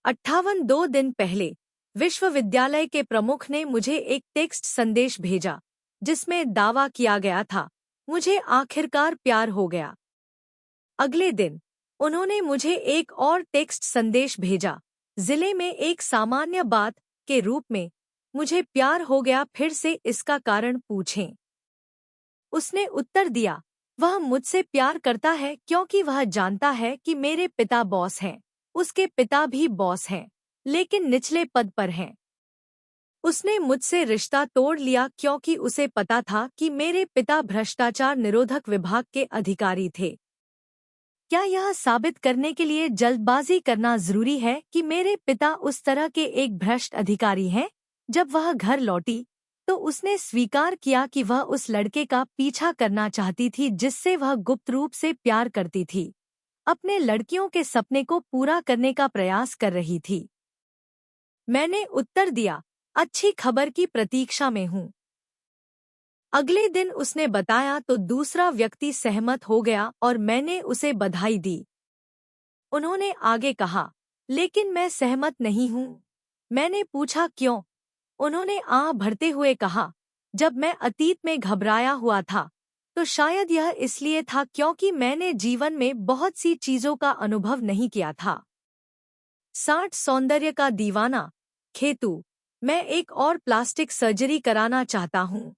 58 दिन पहले विश्वविद्यालय के प्रमुख ने मुझे एक टेक्स्ट संदेश भेजा जिसमें दावा किया गया था, मुझे आखिरकार प्यार हो गया। अगले दिन उन्होंने मुझे एक और टेक्स्ट संदेश भेजा, जिले में एक सामान्य बात के रूप में, मुझे प्यार हो गया, फिर से इसका कारण पूछें। उसने उत्तर दिया, वह मुझसे प्यार करता है क्योंकि वह जानता है कि मेरे पिता बॉस हैं। उसके पिता भी बॉस हैं, लेकिन निचले पद पर हैं। उसने मुझसे रिश्ता तोड़ लिया क्योंकि उसे पता था कि मेरे पिता भ्रष्टाचार निरोधक विभाग के अधिकारी थे। क्या यह साबित करने के लिए जल्दबाजी करना जरूरी है कि मेरे पिता उस तरह के एक भ्रष्ट अधिकारी हैं? जब वह घर लौटी तो उसने स्वीकार किया कि वह उस लड़के का पीछा करना चाहती थी जिससे वह गुप्त रूप से प्यार करती थी, अपने लड़कियों के सपने को पूरा करने का प्रयास कर रही थी। मैंने उत्तर दिया, अच्छी खबर की प्रतीक्षा में हूँ। अगले दिन उसने बताया तो दूसरा व्यक्ति सहमत हो गया और मैंने उसे बधाई दी। उन्होंने आगे कहा, लेकिन मैं सहमत नहीं हूँ। मैंने पूछा क्यों? उन्होंने आह भरते हुए कहा, जब मैं अतीत में घबराया हुआ था तो शायद यह इसलिए था क्योंकि मैंने जीवन में बहुत सी चीजों का अनुभव नहीं किया था। 60 सौंदर्य का दीवाना, खेतू, मैं एक और प्लास्टिक सर्जरी कराना चाहता हूँ।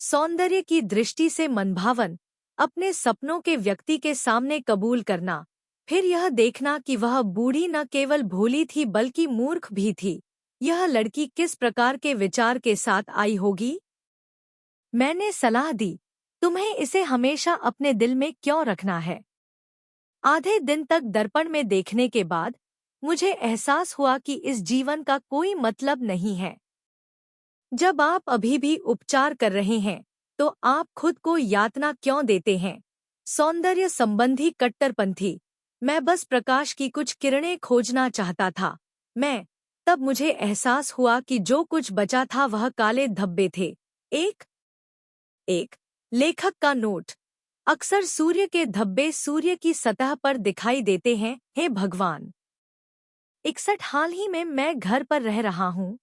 सौंदर्य की दृष्टि से मनभावन, अपने सपनों के व्यक्ति के सामने कबूल करना, फिर यह देखना कि वह बूढ़ी न केवल भोली थी बल्कि मूर्ख भी थी। यह लड़की किस प्रकार के विचार के साथ आई होगी? मैंने सलाह दी, तुम्हें इसे हमेशा अपने दिल में क्यों रखना है? आधे दिन तक दर्पण में देखने के बाद मुझे एहसास हुआ कि इस जीवन का कोई मतलब नहीं है। जब आप अभी भी उपचार कर रहे हैं तो आप खुद को यातना क्यों देते हैं? सौंदर्य संबंधी कट्टरपंथी, मैं बस प्रकाश की कुछ किरणें खोजना चाहता था। तब मुझे एहसास हुआ कि जो कुछ बचा था वह काले धब्बे थे। एक लेखक का नोट, अक्सर सूर्य के धब्बे सूर्य की सतह पर दिखाई देते हैं। हे भगवान! 61 हाल ही में मैं घर पर रह रहा हूँ।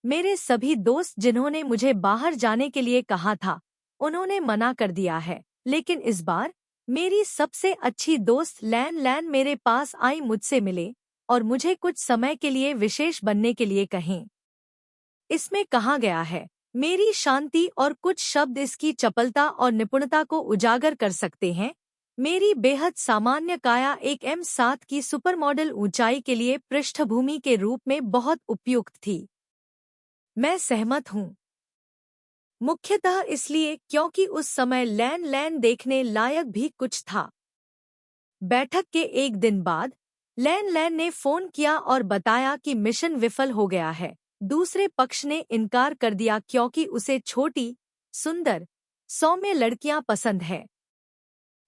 मेरे सभी दोस्त जिन्होंने मुझे बाहर जाने के लिए कहा था, उन्होंने मना कर दिया है, लेकिन इस बार मेरी सबसे अच्छी दोस्त लैन मेरे पास आई मुझसे मिले और मुझे कुछ समय के लिए विशेष बनने के लिए कहें। इसमें कहा गया है, मेरी शांति और कुछ शब्द इसकी चपलता और निपुणता को उजागर कर सकते हैं। मेरी बेहद सामान्य काया एक M7 की सुपरमॉडल ऊंचाई के लिए पृष्ठभूमि के रूप में बहुत उपयुक्त थी। मैं सहमत हूँ, मुख्यतः इसलिए क्योंकि उस समय लैन देखने लायक भी कुछ था। बैठक के एक दिन बाद लैन ने फोन किया और बताया कि मिशन विफल हो गया है। दूसरे पक्ष ने इनकार कर दिया क्योंकि उसे छोटी, सुंदर, सौम्य लड़कियां पसंद है।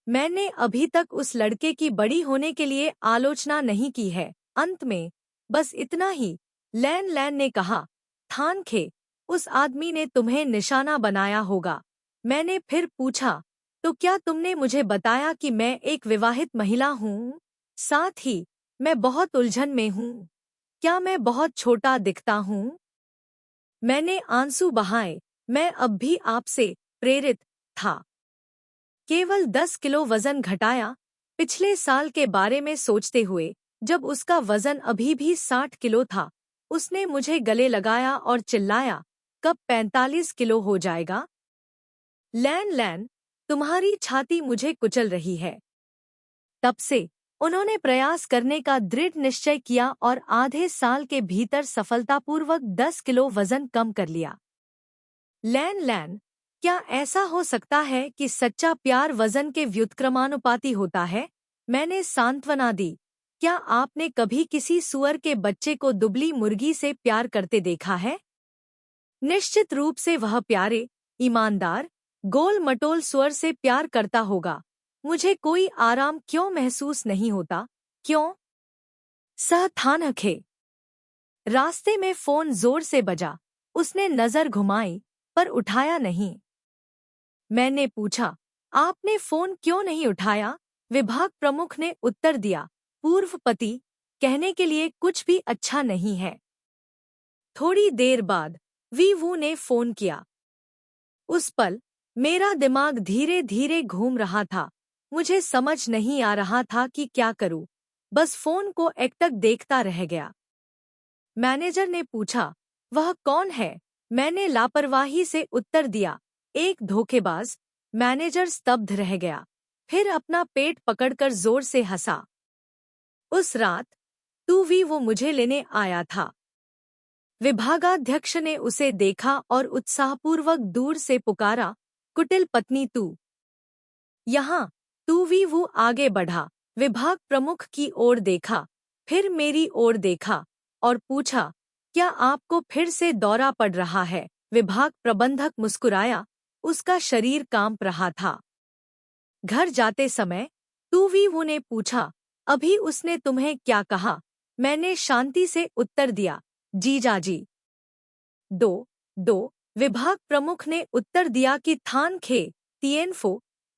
मैंने अभी तक उस लड़के की बड़ी होने के लिए आलोचना नहीं की है। अंत में बस इतना ही, लैन ने कहा, थानखे, उस आदमी ने तुम्हें निशाना बनाया होगा। मैंने फिर पूछा, तो क्या तुमने मुझे बताया कि मैं एक विवाहित महिला हूँ? साथ ही मैं बहुत उलझन में हूँ। क्या मैं बहुत छोटा दिखता हूँ? मैंने आंसू बहाए। मैं अब भी आपसे प्रेरित था। केवल 10 किलो वजन घटाया। पिछले साल के बारे में सोचते हुए, जब उसका वजन अभी भी 60 किलो था, उसने मुझे गले लगाया और चिल्लाया, कब 45 किलो हो जाएगा? लैन, तुम्हारी छाती मुझे कुचल रही है। तब से उन्होंने प्रयास करने का दृढ़ निश्चय किया और आधे साल के भीतर सफलतापूर्वक 10 किलो वजन कम कर लिया। लैन, क्या ऐसा हो सकता है कि सच्चा प्यार वजन के व्युत्क्रमानुपाती होता है? मैंने सांत्वना दी, क्या आपने कभी किसी सुअर के बच्चे को दुबली मुर्गी से प्यार करते देखा है? निश्चित रूप से वह प्यारे, ईमानदार, गोल मटोल सुअर से प्यार करता होगा। मुझे कोई आराम क्यों महसूस नहीं होता? क्यों? सह थानखे। रास्ते में फोन जोर से बजा। उसने नजर घुमाई पर उठाया नहीं। मैंने पूछा, आपने फोन क्यों नहीं उठाया? विभाग प्रमुख ने उत्तर दिया, पूर्व पति कहने के लिए कुछ भी अच्छा नहीं है। थोड़ी देर बाद वीवू ने फोन किया। उस पल मेरा दिमाग धीरे धीरे घूम रहा था। मुझे समझ नहीं आ रहा था कि क्या करूं। बस फोन को एकटक देखता रह गया। मैनेजर ने पूछा, वह कौन है? मैंने लापरवाही से उत्तर दिया, एक धोखेबाज। मैनेजर स्तब्ध रह गया, फिर अपना पेट पकड़कर जोर से हंसा। उस रात वो मुझे लेने आया था। विभागाध्यक्ष ने उसे देखा और उत्साहपूर्वक दूर से पुकारा, कुटिल पत्नी तू यहाँ। वो आगे बढ़ा, विभाग प्रमुख की ओर देखा, फिर मेरी ओर देखा और पूछा, क्या आपको फिर से दौरा पड़ रहा है? विभाग प्रबंधक मुस्कुराया, उसका शरीर कांप रहा था। घर जाते समय वो ने पूछा, अभी उसने तुम्हें क्या कहा? मैंने शांति से उत्तर दिया, जीजाजी। दो विभाग प्रमुख ने उत्तर दिया कि थान खे तिएनफो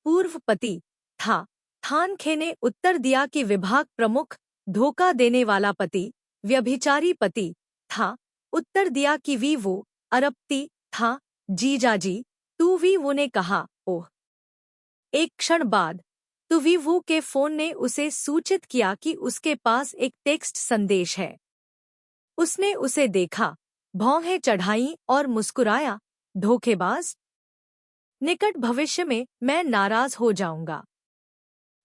पूर्व पति था। थान खे ने उत्तर दिया कि विभाग प्रमुख धोखा देने वाला पति, व्यभिचारी पति था। उत्तर दिया कि वीवो अरबती था। जीजाजी। वो ने कहा, ओह। एक क्षण बाद वीवो के फोन ने उसे सूचित किया कि उसके पास एक टेक्स्ट संदेश है। उसने उसे देखा, भौहें चढ़ाईं और मुस्कुराया, धोखेबाज। निकट भविष्य में मैं नाराज हो जाऊंगा।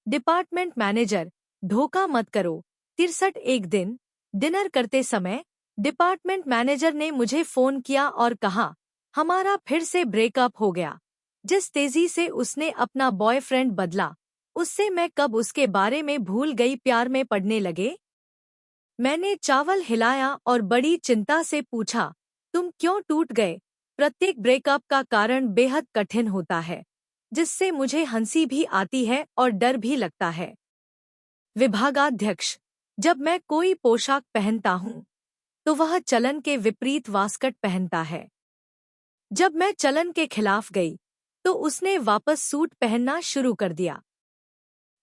डिपार्टमेंट मैनेजर, धोखा मत करो। 63 एक दिन डिनर करते समय डिपार्टमेंट मैनेजर ने मुझे फोन किया और कहा, हमारा फिर से ब्रेकअप हो गया। जिस तेजी से उसने अपना बॉयफ्रेंड बदला, उससे मैं कब उसके बारे में भूल गई। प्यार में पड़ने लगे? मैंने चावल हिलाया और बड़ी चिंता से पूछा, तुम क्यों टूट गए? प्रत्येक ब्रेकअप का कारण बेहद कठिन होता है, जिससे मुझे हंसी भी आती है और डर भी लगता है। विभागाध्यक्ष, जब मैं कोई पोशाक पहनता हूँ तो वह चलन के विपरीत वास्कट पहनता है। जब मैं चलन के खिलाफ गई तो उसने वापस सूट पहनना शुरू कर दिया।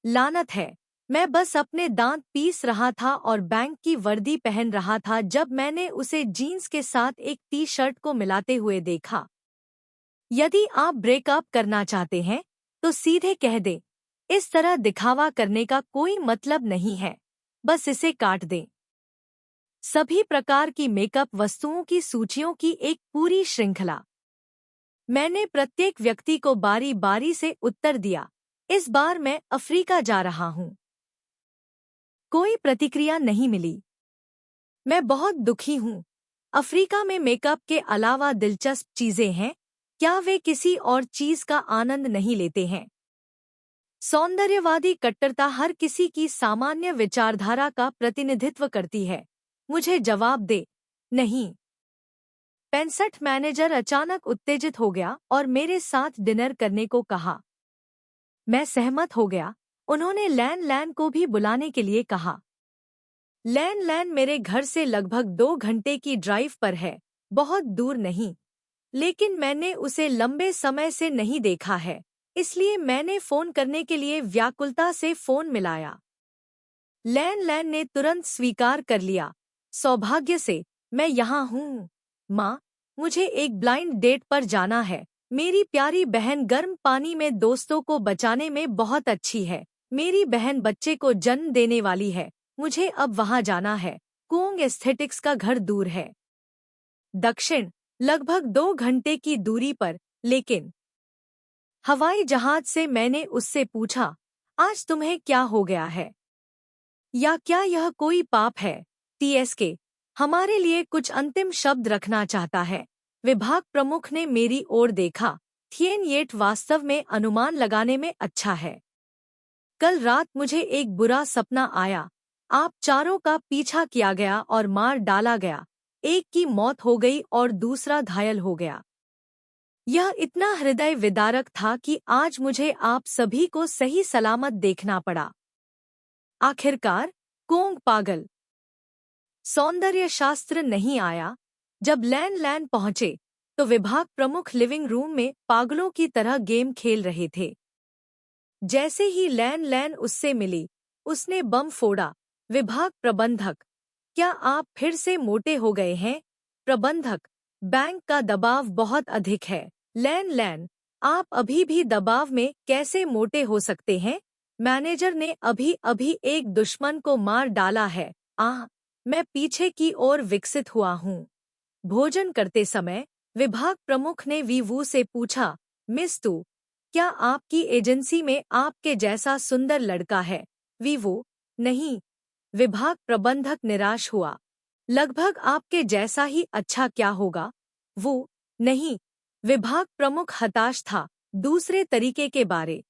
लानत है, मैं बस अपने दांत पीस रहा था और बैंक की वर्दी पहन रहा था जब मैंने उसे जीन्स के साथ एक टी शर्ट को मिलाते हुए देखा। यदि आप ब्रेकअप करना चाहते हैं तो सीधे कह दें, इस तरह दिखावा करने का कोई मतलब नहीं है, बस इसे काट दें। सभी प्रकार की मेकअप वस्तुओं की सूचियों की एक पूरी श्रृंखला। मैंने प्रत्येक व्यक्ति को बारी बारी से उत्तर दिया, इस बार मैं अफ्रीका जा रहा हूँ। कोई प्रतिक्रिया नहीं मिली। मैं बहुत दुखी हूँ। अफ्रीका में मेकअप के अलावा दिलचस्प चीजें हैं, क्या वे किसी और चीज का आनंद नहीं लेते हैं? सौंदर्यवादी कट्टरता हर किसी की सामान्य विचारधारा का प्रतिनिधित्व करती है। मुझे जवाब दे, नहीं। 65 मैनेजर अचानक उत्तेजित हो गया और मेरे साथ डिनर करने को कहा। मैं सहमत हो गया। उन्होंने लैन को भी बुलाने के लिए कहा। लैन मेरे घर से लगभग 2 घंटे की ड्राइव पर है, बहुत दूर नहीं, लेकिन मैंने उसे लंबे समय से नहीं देखा है, इसलिए मैंने फोन करने के लिए व्याकुलता से फोन मिलाया। लैन ने तुरंत स्वीकार कर लिया, सौभाग्य से मैं यहाँ हूँ। माँ, मुझे एक ब्लाइंड डेट पर जाना है। मेरी प्यारी बहन गर्म पानी में दोस्तों को बचाने में बहुत अच्छी है। मेरी बहन बच्चे को जन्म देने वाली है। मुझे अब वहाँ जाना है। कुओंग एस्थेटिक्स का घर दूर है, दक्षिण, लगभग 2 घंटे की दूरी पर, लेकिन हवाई जहाज से मैंने उससे पूछा, आज तुम्हें क्या हो गया है? या क्या यह कोई पाप है? TSK हमारे लिए कुछ अंतिम शब्द रखना चाहता है। विभाग प्रमुख ने मेरी ओर देखा, थिएन वास्तव में अनुमान लगाने में अच्छा है। कल रात मुझे एक बुरा सपना आया। आप चारों का पीछा किया गया और मार डाला गया। एक की मौत हो गई और दूसरा घायल हो गया। यह इतना हृदय विदारक था कि आज मुझे आप सभी को सही सलामत देखना पड़ा। आखिरकार, कोंग पागल। सौंदर्य शास्त्र नहीं आया, जब लैन लैन पहुंचे तो विभाग प्रमुख लिविंग रूम में पागलों की तरह गेम खेल रहे थे। जैसे ही लैन लैन उससे मिली, उसने बम फोड़ा। विभाग प्रबंधक, क्या आप फिर से मोटे हो गए हैं? प्रबंधक, बैंक का दबाव बहुत अधिक है। लैन लैन, आप अभी भी दबाव में कैसे मोटे हो सकते हैं? मैनेजर ने अभी अभी एक दुश्मन को मार डाला है। मैं पीछे की ओर विकसित हुआ हूँ। भोजन करते समय विभाग प्रमुख ने वीवू से पूछा, मिस तू, क्या आपकी एजेंसी में आपके जैसा सुंदर लड़का है? वीवू, नहीं। विभाग प्रबंधक निराश हुआ। लगभग आपके जैसा ही अच्छा क्या होगा? वो, नहीं। विभाग प्रमुख हताश था। दूसरे तरीके के बारे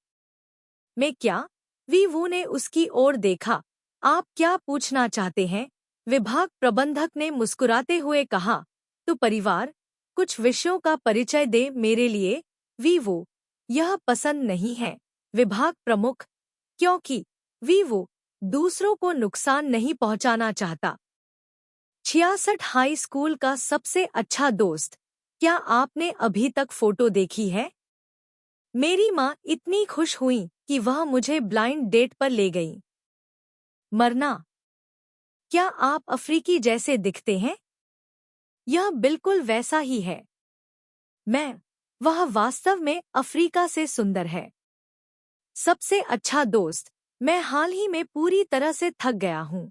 में क्या? वीवू ने उसकी ओर देखा। आप क्या पूछना चाहते हैं? विभाग प्रबंधक ने मुस्कुराते हुए कहा, तो परिवार, कुछ विषयों का परिचय दे मेरे लिए। वीवू, यह पसंद नहीं है। विभाग प्रमुख, क्योंकि वीवू दूसरों को नुकसान नहीं पहुंचाना चाहता। 66 हाई स्कूल का सबसे अच्छा दोस्त, क्या आपने अभी तक फोटो देखी है? मेरी माँ इतनी खुश हुई कि वह मुझे ब्लाइंड डेट पर ले गई। मरना, क्या आप अफ्रीकी जैसे दिखते हैं? यह बिल्कुल वैसा ही है। वह वास्तव में अफ्रीका से सुंदर है। सबसे अच्छा दोस्त, मैं हाल ही में पूरी तरह से थक गया हूँ।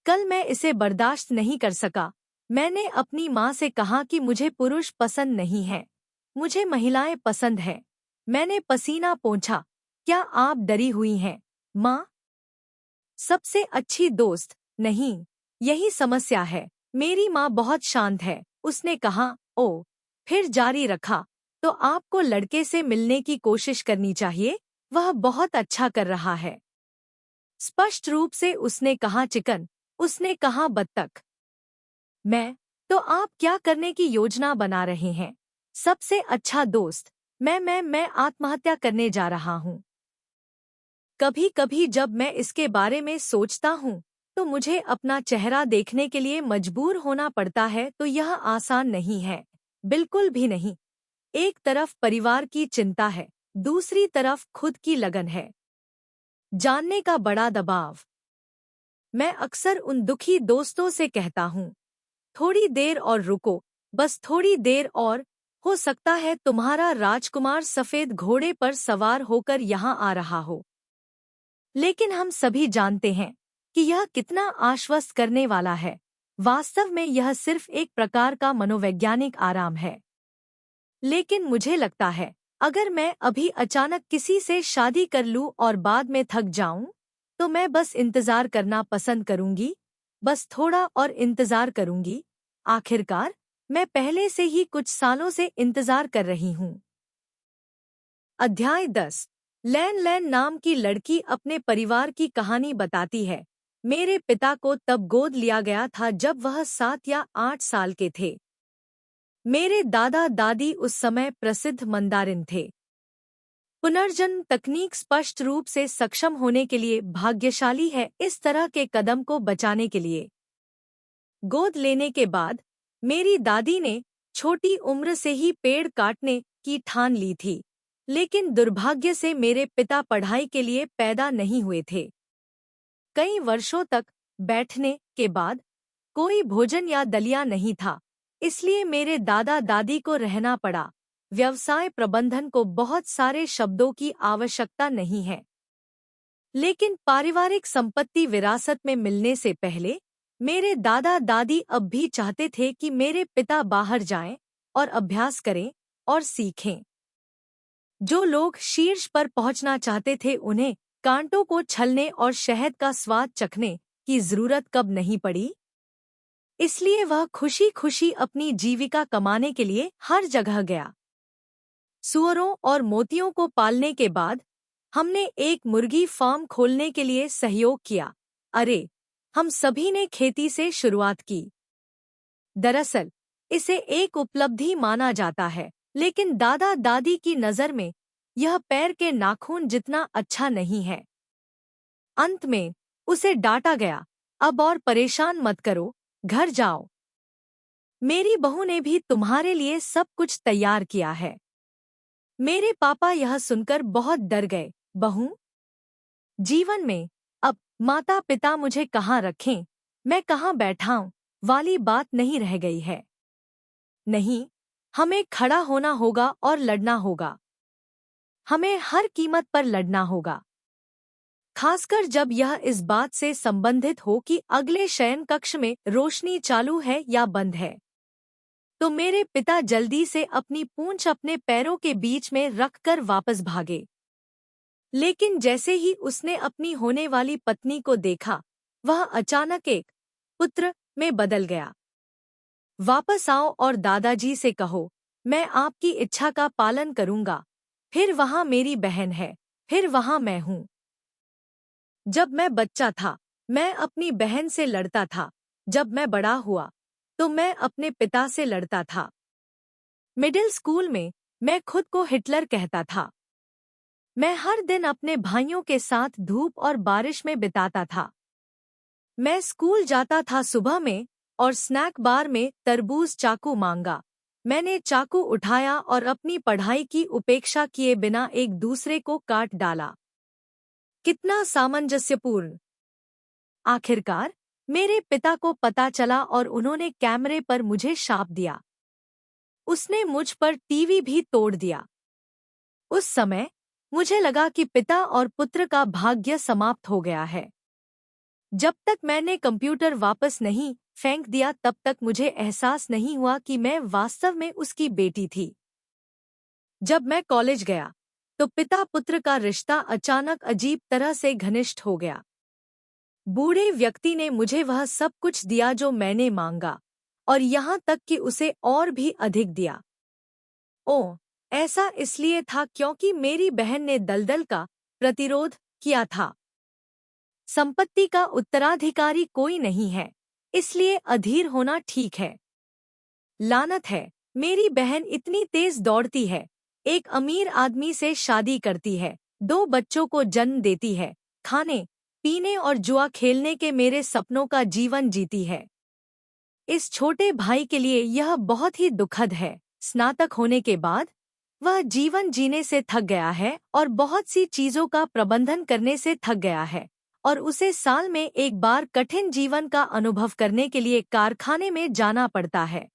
कल मैं इसे बर्दाश्त नहीं कर सका। मैंने अपनी माँ से कहा कि मुझे पुरुष पसंद नहीं है, मुझे महिलाएं पसंद है। मैंने पसीना पोंछा। क्या आप डरी हुई हैं, माँ? सबसे अच्छी दोस्त, नहीं, यही समस्या है। मेरी माँ बहुत शांत है। उसने कहा, ओ, फिर जारी रखा, तो आपको लड़के से मिलने की कोशिश करनी चाहिए, वह बहुत अच्छा कर रहा है। स्पष्ट रूप से उसने कहा चिकन, उसने कहा बत्तख। तो आप क्या करने की योजना बना रहे हैं? सबसे अच्छा दोस्त, मैं आत्महत्या करने जा रहा हूँ। कभी कभी जब मैं इसके बारे में सोचता हूँ तो मुझे अपना चेहरा देखने के लिए मजबूर होना पड़ता है। तो यह आसान नहीं है, बिल्कुल भी नहीं। एक तरफ परिवार की चिंता है, दूसरी तरफ खुद की लगन है। जानने का बड़ा दबाव। मैं अक्सर उन दुखी दोस्तों से कहता हूँ, थोड़ी देर और रुको, बस थोड़ी देर और। हो सकता है तुम्हारा राजकुमार सफेद घोड़े पर सवार होकर यहाँ आ रहा हो। लेकिन हम सभी जानते हैं कि यह कितना आश्वस्त करने वाला है। वास्तव में यह सिर्फ एक प्रकार का मनोवैज्ञानिक आराम है। लेकिन मुझे लगता है, अगर मैं अभी अचानक किसी से शादी कर लूं और बाद में थक जाऊं, तो मैं बस इंतजार करना पसंद करूंगी। बस थोड़ा और इंतजार करूंगी। आखिरकार, मैं पहले से ही कुछ सालों से इंतजार कर रही हूँ। अध्याय 10। लैन लैन नाम की लड़की अपने परिवार की कहानी बताती है। मेरे पिता को तब गोद लिया गया था जब वह 7 या 8 साल के थे। मेरे दादा दादी उस समय प्रसिद्ध मंदारिन थे। पुनर्जन्म तकनीक स्पष्ट रूप से सक्षम होने के लिए भाग्यशाली है इस तरह के कदम को बचाने के लिए। गोद लेने के बाद मेरी दादी ने छोटी उम्र से ही पेड़ काटने की ठान ली थी। लेकिन दुर्भाग्य से मेरे पिता पढ़ाई के लिए पैदा नहीं हुए थे। कई वर्षों तक बैठने के बाद कोई भोजन या दलिया नहीं था, इसलिए मेरे दादा दादी को रहना पड़ा। व्यवसाय प्रबंधन को बहुत सारे शब्दों की आवश्यकता नहीं है, लेकिन पारिवारिक संपत्ति विरासत में मिलने से पहले मेरे दादा दादी अब भी चाहते थे कि मेरे पिता बाहर जाएं और अभ्यास करें और सीखें। जो लोग शीर्ष पर पहुंचना चाहते थे उन्हें कांटों को छलने और शहद का स्वाद चखने की जरूरत कब नहीं पड़ी। इसलिए वह खुशी खुशी अपनी जीविका कमाने के लिए हर जगह गया। सुअरों और मोतियों को पालने के बाद हमने एक मुर्गी फार्म खोलने के लिए सहयोग किया। अरे, हम सभी ने खेती से शुरुआत की। दरअसल इसे एक उपलब्धि माना जाता है, लेकिन दादा दादी की नज़र में यह पैर के नाखून जितना अच्छा नहीं है। अंत में उसे डांटा गया, अब और परेशान मत करो, घर जाओ। मेरी बहू ने भी तुम्हारे लिए सब कुछ तैयार किया है। मेरे पापा यह सुनकर बहुत डर गए। बहू, जीवन में अब माता पिता मुझे कहाँ रखें, मैं कहाँ बैठाऊं वाली बात नहीं रह गई है। नहीं, हमें खड़ा होना होगा और लड़ना होगा। हमें हर कीमत पर लड़ना होगा, खासकर जब यह इस बात से संबंधित हो कि अगले शयन कक्ष में रोशनी चालू है या बंद है। तो मेरे पिता जल्दी से अपनी पूंछ अपने पैरों के बीच में रखकर वापस भागे। लेकिन जैसे ही उसने अपनी होने वाली पत्नी को देखा, वह अचानक एक पुत्र में बदल गया। वापस आओ और दादाजी से कहो, मैं आपकी इच्छा का पालन करूंगा। फिर वहां मेरी बहन है, फिर वहां मैं हूं। जब मैं बच्चा था, मैं अपनी बहन से लड़ता था। जब मैं बड़ा हुआ, तो मैं अपने पिता से लड़ता था। मिडिल स्कूल में मैं खुद को हिटलर कहता था। मैं हर दिन अपने भाइयों के साथ धूप और बारिश में बिताता था। मैं स्कूल जाता था सुबह में और स्नैक बार में तरबूज चाकू मांगा। मैंने चाकू उठाया और अपनी पढ़ाई की उपेक्षा किए बिना एक दूसरे को काट डाला। कितना सामंजस्यपूर्ण। आखिरकार मेरे पिता को पता चला और उन्होंने कैमरे पर मुझे शाप दिया। उसने मुझ पर टीवी भी तोड़ दिया। उस समय मुझे लगा कि पिता और पुत्र का भाग्य समाप्त हो गया है। जब तक मैंने कंप्यूटर वापस नहीं फेंक दिया, तब तक मुझे एहसास नहीं हुआ कि मैं वास्तव में उसकी बेटी थी। जब मैं कॉलेज गया, तो पिता पुत्र का रिश्ता अचानक अजीब तरह से घनिष्ठ हो गया। बूढ़े व्यक्ति ने मुझे वह सब कुछ दिया जो मैंने मांगा, और यहाँ तक कि उसे और भी अधिक दिया। ओह, ऐसा इसलिए था क्योंकि मेरी बहन ने दलदल का प्रतिरोध किया था। संपत्ति का उत्तराधिकारी कोई नहीं है, इसलिए अधीर होना ठीक है। लानत है, मेरी बहन इतनी तेज दौड़ती है, एक अमीर आदमी से शादी करती है, 2 बच्चों को जन्म देती है, खाने पीने और जुआ खेलने के मेरे सपनों का जीवन जीती है। इस छोटे भाई के लिए यह बहुत ही दुखद है। स्नातक होने के बाद वह जीवन जीने से थक गया है और बहुत सी चीजों का प्रबंधन करने से थक गया है, और उसे साल में एक बार कठिन जीवन का अनुभव करने के लिए कारखाने में जाना पड़ता है।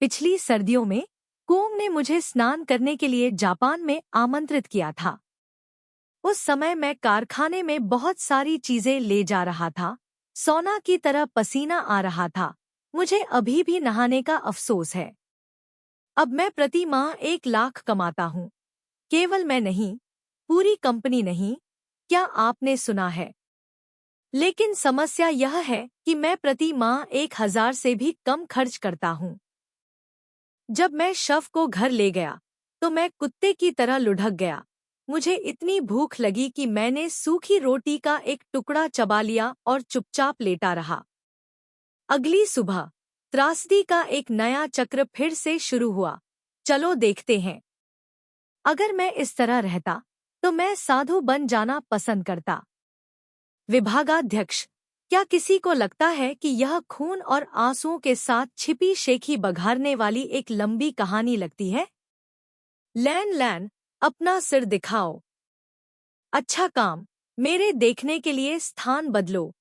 पिछली सर्दियों में कुओंग ने मुझे स्नान करने के लिए जापान में आमंत्रित किया था। उस समय मैं कारखाने में बहुत सारी चीजें ले जा रहा था। सोना की तरह पसीना आ रहा था। मुझे अभी भी नहाने का अफसोस है। अब मैं प्रति माह 1 लाख कमाता हूँ। केवल मैं नहीं, पूरी कंपनी नहीं। क्या आपने सुना है? लेकिन समस्या यह है कि मैं प्रति माह 1000 से भी कम खर्च करता हूँ। जब मैं शव को घर ले गया, तो मैं कुत्ते की तरह लुढ़क गया। मुझे इतनी भूख लगी कि मैंने सूखी रोटी का एक टुकड़ा चबा लिया और चुपचाप लेटा रहा। अगली सुबह त्रासदी का एक नया चक्र फिर से शुरू हुआ। चलो देखते हैं। अगर मैं इस तरह रहता, तो मैं साधु बन जाना पसंद करता। विभागाध्यक्ष, क्या किसी को लगता है कि यह खून और आंसुओं के साथ छिपी शेखी बघारने वाली एक लंबी कहानी लगती है? लैन, अपना सिर दिखाओ। अच्छा काम, मेरे देखने के लिए स्थान बदलो।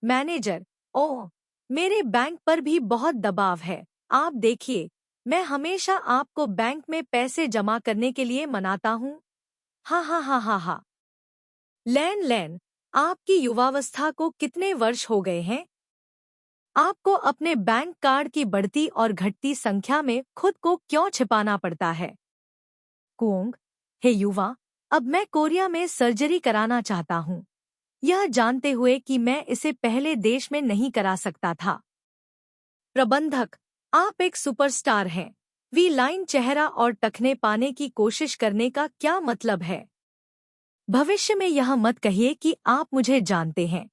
मैनेजर, ओह, मेरे बैंक पर भी बहुत दबाव है। आप देखिए, मैं हमेशा आपको बैंक में पैसे जमा करने के लिए मनाता हूँ। हाँ हाँ हाँ हाँ हाँ। लैन, आपकी युवावस्था को कितने वर्ष हो गए हैं? आपको अपने बैंक कार्ड की बढ़ती और घटती संख्या में खुद को क्यों छिपाना पड़ता है? कुओंग, हे युवा, अब मैं कोरिया में सर्जरी कराना चाहता हूँ, यह जानते हुए कि मैं इसे पहले देश में नहीं करा सकता था। प्रबंधक, आप एक सुपरस्टार हैं। वी लाइन चेहरा और टखने पाने की कोशिश करने का क्या मतलब है? भविष्य में यह मत कहिए कि आप मुझे जानते हैं।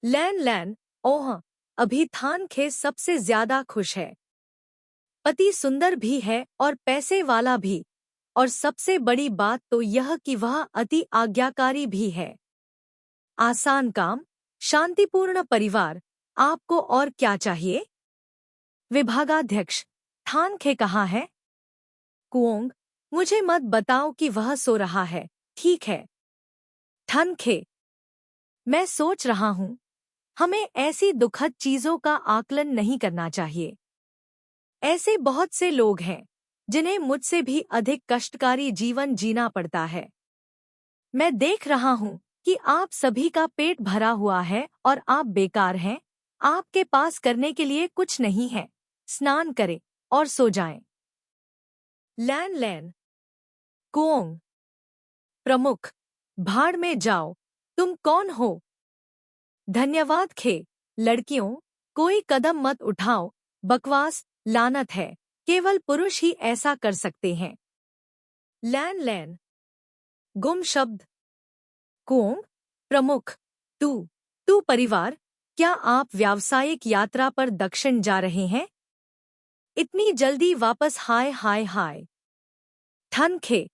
लैन, ओह, अभी थान खे सबसे ज्यादा खुश है। पति सुंदर भी है और पैसे वाला भी, और सबसे बड़ी बात तो यह कि वह अति आज्ञाकारी भी है। आसान काम, शांतिपूर्ण परिवार, आपको और क्या चाहिए? विभागाध्यक्ष थानखे कहाँ है? कुओंग, मुझे मत बताओ कि वह सो रहा है। ठीक है। ठनखे, मैं सोच रहा हूँ हमें ऐसी दुखद चीजों का आकलन नहीं करना चाहिए। ऐसे बहुत से लोग हैं जिन्हें मुझसे भी अधिक कष्टकारी जीवन जीना पड़ता है। मैं देख रहा हूँ कि आप सभी का पेट भरा हुआ है और आप बेकार हैं। आपके पास करने के लिए कुछ नहीं है। स्नान करें और सो जाएं। लैन लैन, कुओंग, प्रमुख, भाड़ में जाओ। तुम कौन हो? धन्यवाद खे। लड़कियों, कोई कदम मत उठाओ। बकवास, लानत है। केवल पुरुष ही ऐसा कर सकते हैं। लैन लैन, गुम शब्द। कुओंग, प्रमुख, तू परिवार, क्या आप व्यावसायिक यात्रा पर दक्षिण जा रहे हैं? इतनी जल्दी वापस? हाय हाय हाय। ठनखे,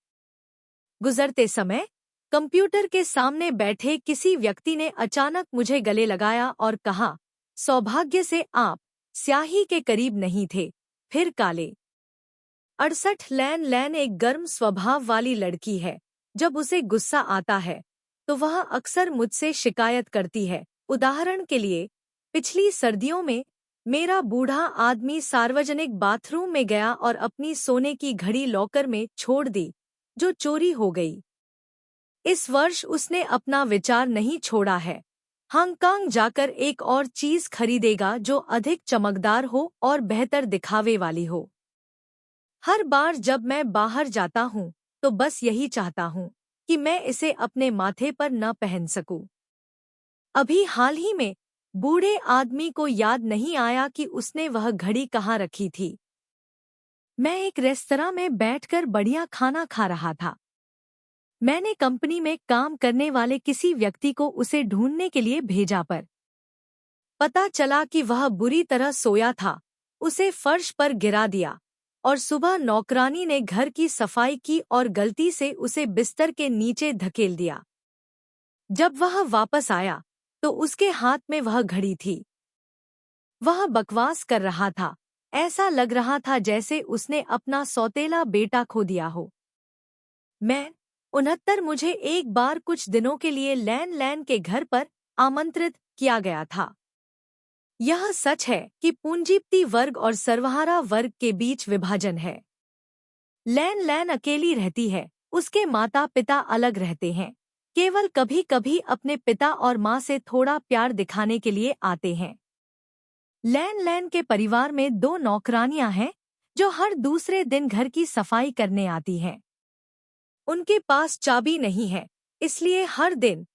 गुजरते समय कंप्यूटर के सामने बैठे किसी व्यक्ति ने अचानक मुझे गले लगाया और कहा, सौभाग्य से आप स्याही के करीब नहीं थे, फिर काले। 68 लैन लैन एक गर्म स्वभाव वाली लड़की है। जब उसे गुस्सा आता है तो वह अक्सर मुझसे शिकायत करती है। उदाहरण के लिए, पिछली सर्दियों में मेरा बूढ़ा आदमी सार्वजनिक बाथरूम में गया और अपनी सोने की घड़ी लॉकर में छोड़ दी, जो चोरी हो गई। इस वर्ष उसने अपना विचार नहीं छोड़ा है। हांगकांग जाकर एक और चीज खरीदेगा जो अधिक चमकदार हो और बेहतर दिखावे वाली हो। हर बार जब मैं बाहर जाता हूँ तो बस यही चाहता हूँ कि मैं इसे अपने माथे पर न पहन सकूं। अभी हाल ही में बूढ़े आदमी को याद नहीं आया कि उसने वह घड़ी कहाँ रखी थी। मैं एक रेस्तरां में बैठकर बढ़िया खाना खा रहा था। मैंने कंपनी में काम करने वाले किसी व्यक्ति को उसे ढूंढने के लिए भेजा, पर पता चला कि वह बुरी तरह सोया था। उसे फर्श पर गिरा दिया और सुबह नौकरानी ने घर की सफाई की और गलती से उसे बिस्तर के नीचे धकेल दिया। जब वह वापस आया तो उसके हाथ में वह घड़ी थी। वह बकवास कर रहा था। ऐसा लग रहा था जैसे उसने अपना सौतेला बेटा खो दिया हो। मैं 69, मुझे एक बार कुछ दिनों के लिए लैन लैन के घर पर आमंत्रित किया गया था। यह सच है कि पूंजीपति वर्ग और सर्वहारा वर्ग के बीच विभाजन है। लैन लैन अकेली रहती है। उसके माता पिता अलग रहते हैं। केवल कभी कभी अपने पिता और माँ से थोड़ा प्यार दिखाने के लिए आते हैं। लैन लैन के परिवार में 2 नौकरानियां हैं जो हर दूसरे दिन घर की सफाई करने आती हैं। उनके पास चाबी नहीं है, इसलिए हर दिन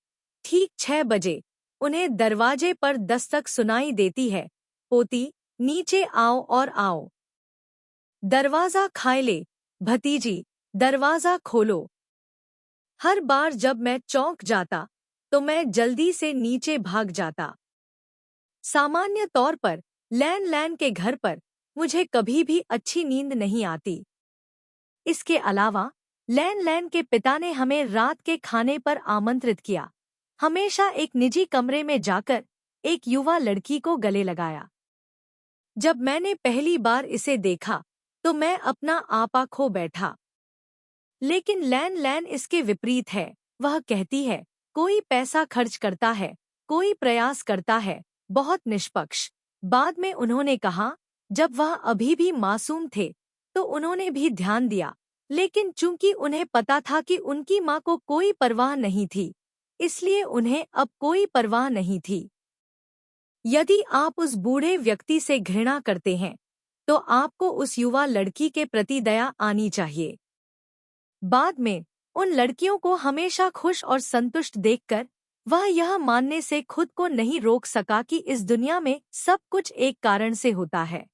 ठीक 6 बजे उन्हें दरवाजे पर दस्तक सुनाई देती है। पोती, नीचे आओ और आओ। दरवाजा खाए ले, भतीजी, दरवाजा खोलो। हर बार जब मैं चौंक जाता तो मैं जल्दी से नीचे भाग जाता। सामान्य तौर पर लैन लैन के घर पर मुझे कभी भी अच्छी नींद नहीं आती। इसके अलावा लैन लैन के पिता ने हमें रात के खाने पर आमंत्रित किया। हमेशा एक निजी कमरे में जाकर एक युवा लड़की को गले लगाया। जब मैंने पहली बार इसे देखा तो मैं अपना आपा खो बैठा। लेकिन लैन लैन इसके विपरीत है। वह कहती है, कोई पैसा खर्च करता है, कोई प्रयास करता है, बहुत निष्पक्ष। बाद में उन्होंने कहा, जब वह अभी भी मासूम थे तो उन्होंने भी ध्यान दिया, लेकिन चूंकि उन्हें पता था कि उनकी माँ को कोई परवाह नहीं थी, इसलिए उन्हें अब कोई परवाह नहीं थी। यदि आप उस बूढ़े व्यक्ति से घृणा करते हैं तो आपको उस युवा लड़की के प्रति दया आनी चाहिए। बाद में उन लड़कियों को हमेशा खुश और संतुष्ट देखकर वह यह मानने से खुद को नहीं रोक सका कि इस दुनिया में सब कुछ एक कारण से होता है।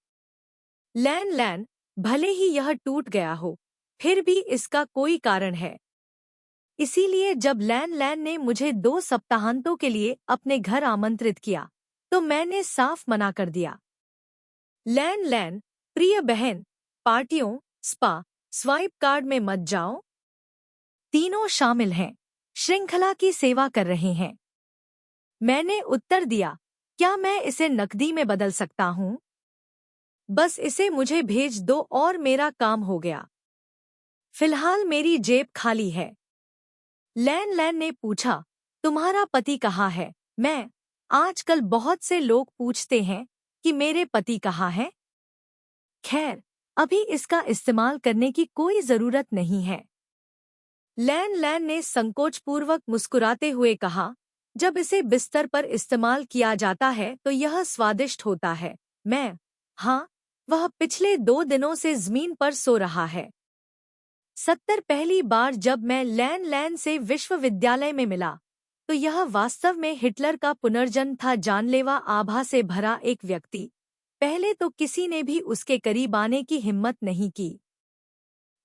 लैन लैन, भले ही यह टूट गया हो, फिर भी इसका कोई कारण है। इसीलिए जब लैन लैन ने मुझे 2 सप्ताहांतों के लिए अपने घर आमंत्रित किया तो मैंने साफ मना कर दिया। लैन लैन, प्रिय बहन, पार्टियों, स्पा, स्वाइप कार्ड में मत जाओ। तीनों शामिल हैं, श्रृंखला की सेवा कर रहे हैं। मैंने उत्तर दिया, क्या मैं इसे नकदी में बदल सकता हूँ? बस इसे मुझे भेज दो और मेरा काम हो गया। फिलहाल मेरी जेब खाली है। लैन लैन ने पूछा, तुम्हारा पति कहाँ है? मैं, आजकल बहुत से लोग पूछते हैं कि मेरे पति कहाँ हैं। खैर, अभी इसका इस्तेमाल करने की कोई जरूरत नहीं है। लैन लैन ने संकोचपूर्वक मुस्कुराते हुए कहा, जब इसे बिस्तर पर इस्तेमाल किया जाता है तो यह स्वादिष्ट होता है। मैं, हाँ, वह पिछले 2 दिनों से जमीन पर सो रहा है। 70 पहली बार जब मैं लैन लैन से विश्वविद्यालय में मिला तो यह वास्तव में हिटलर का पुनर्जन्म था, जानलेवा आभा से भरा एक व्यक्ति। पहले तो किसी ने भी उसके करीब आने की हिम्मत नहीं की।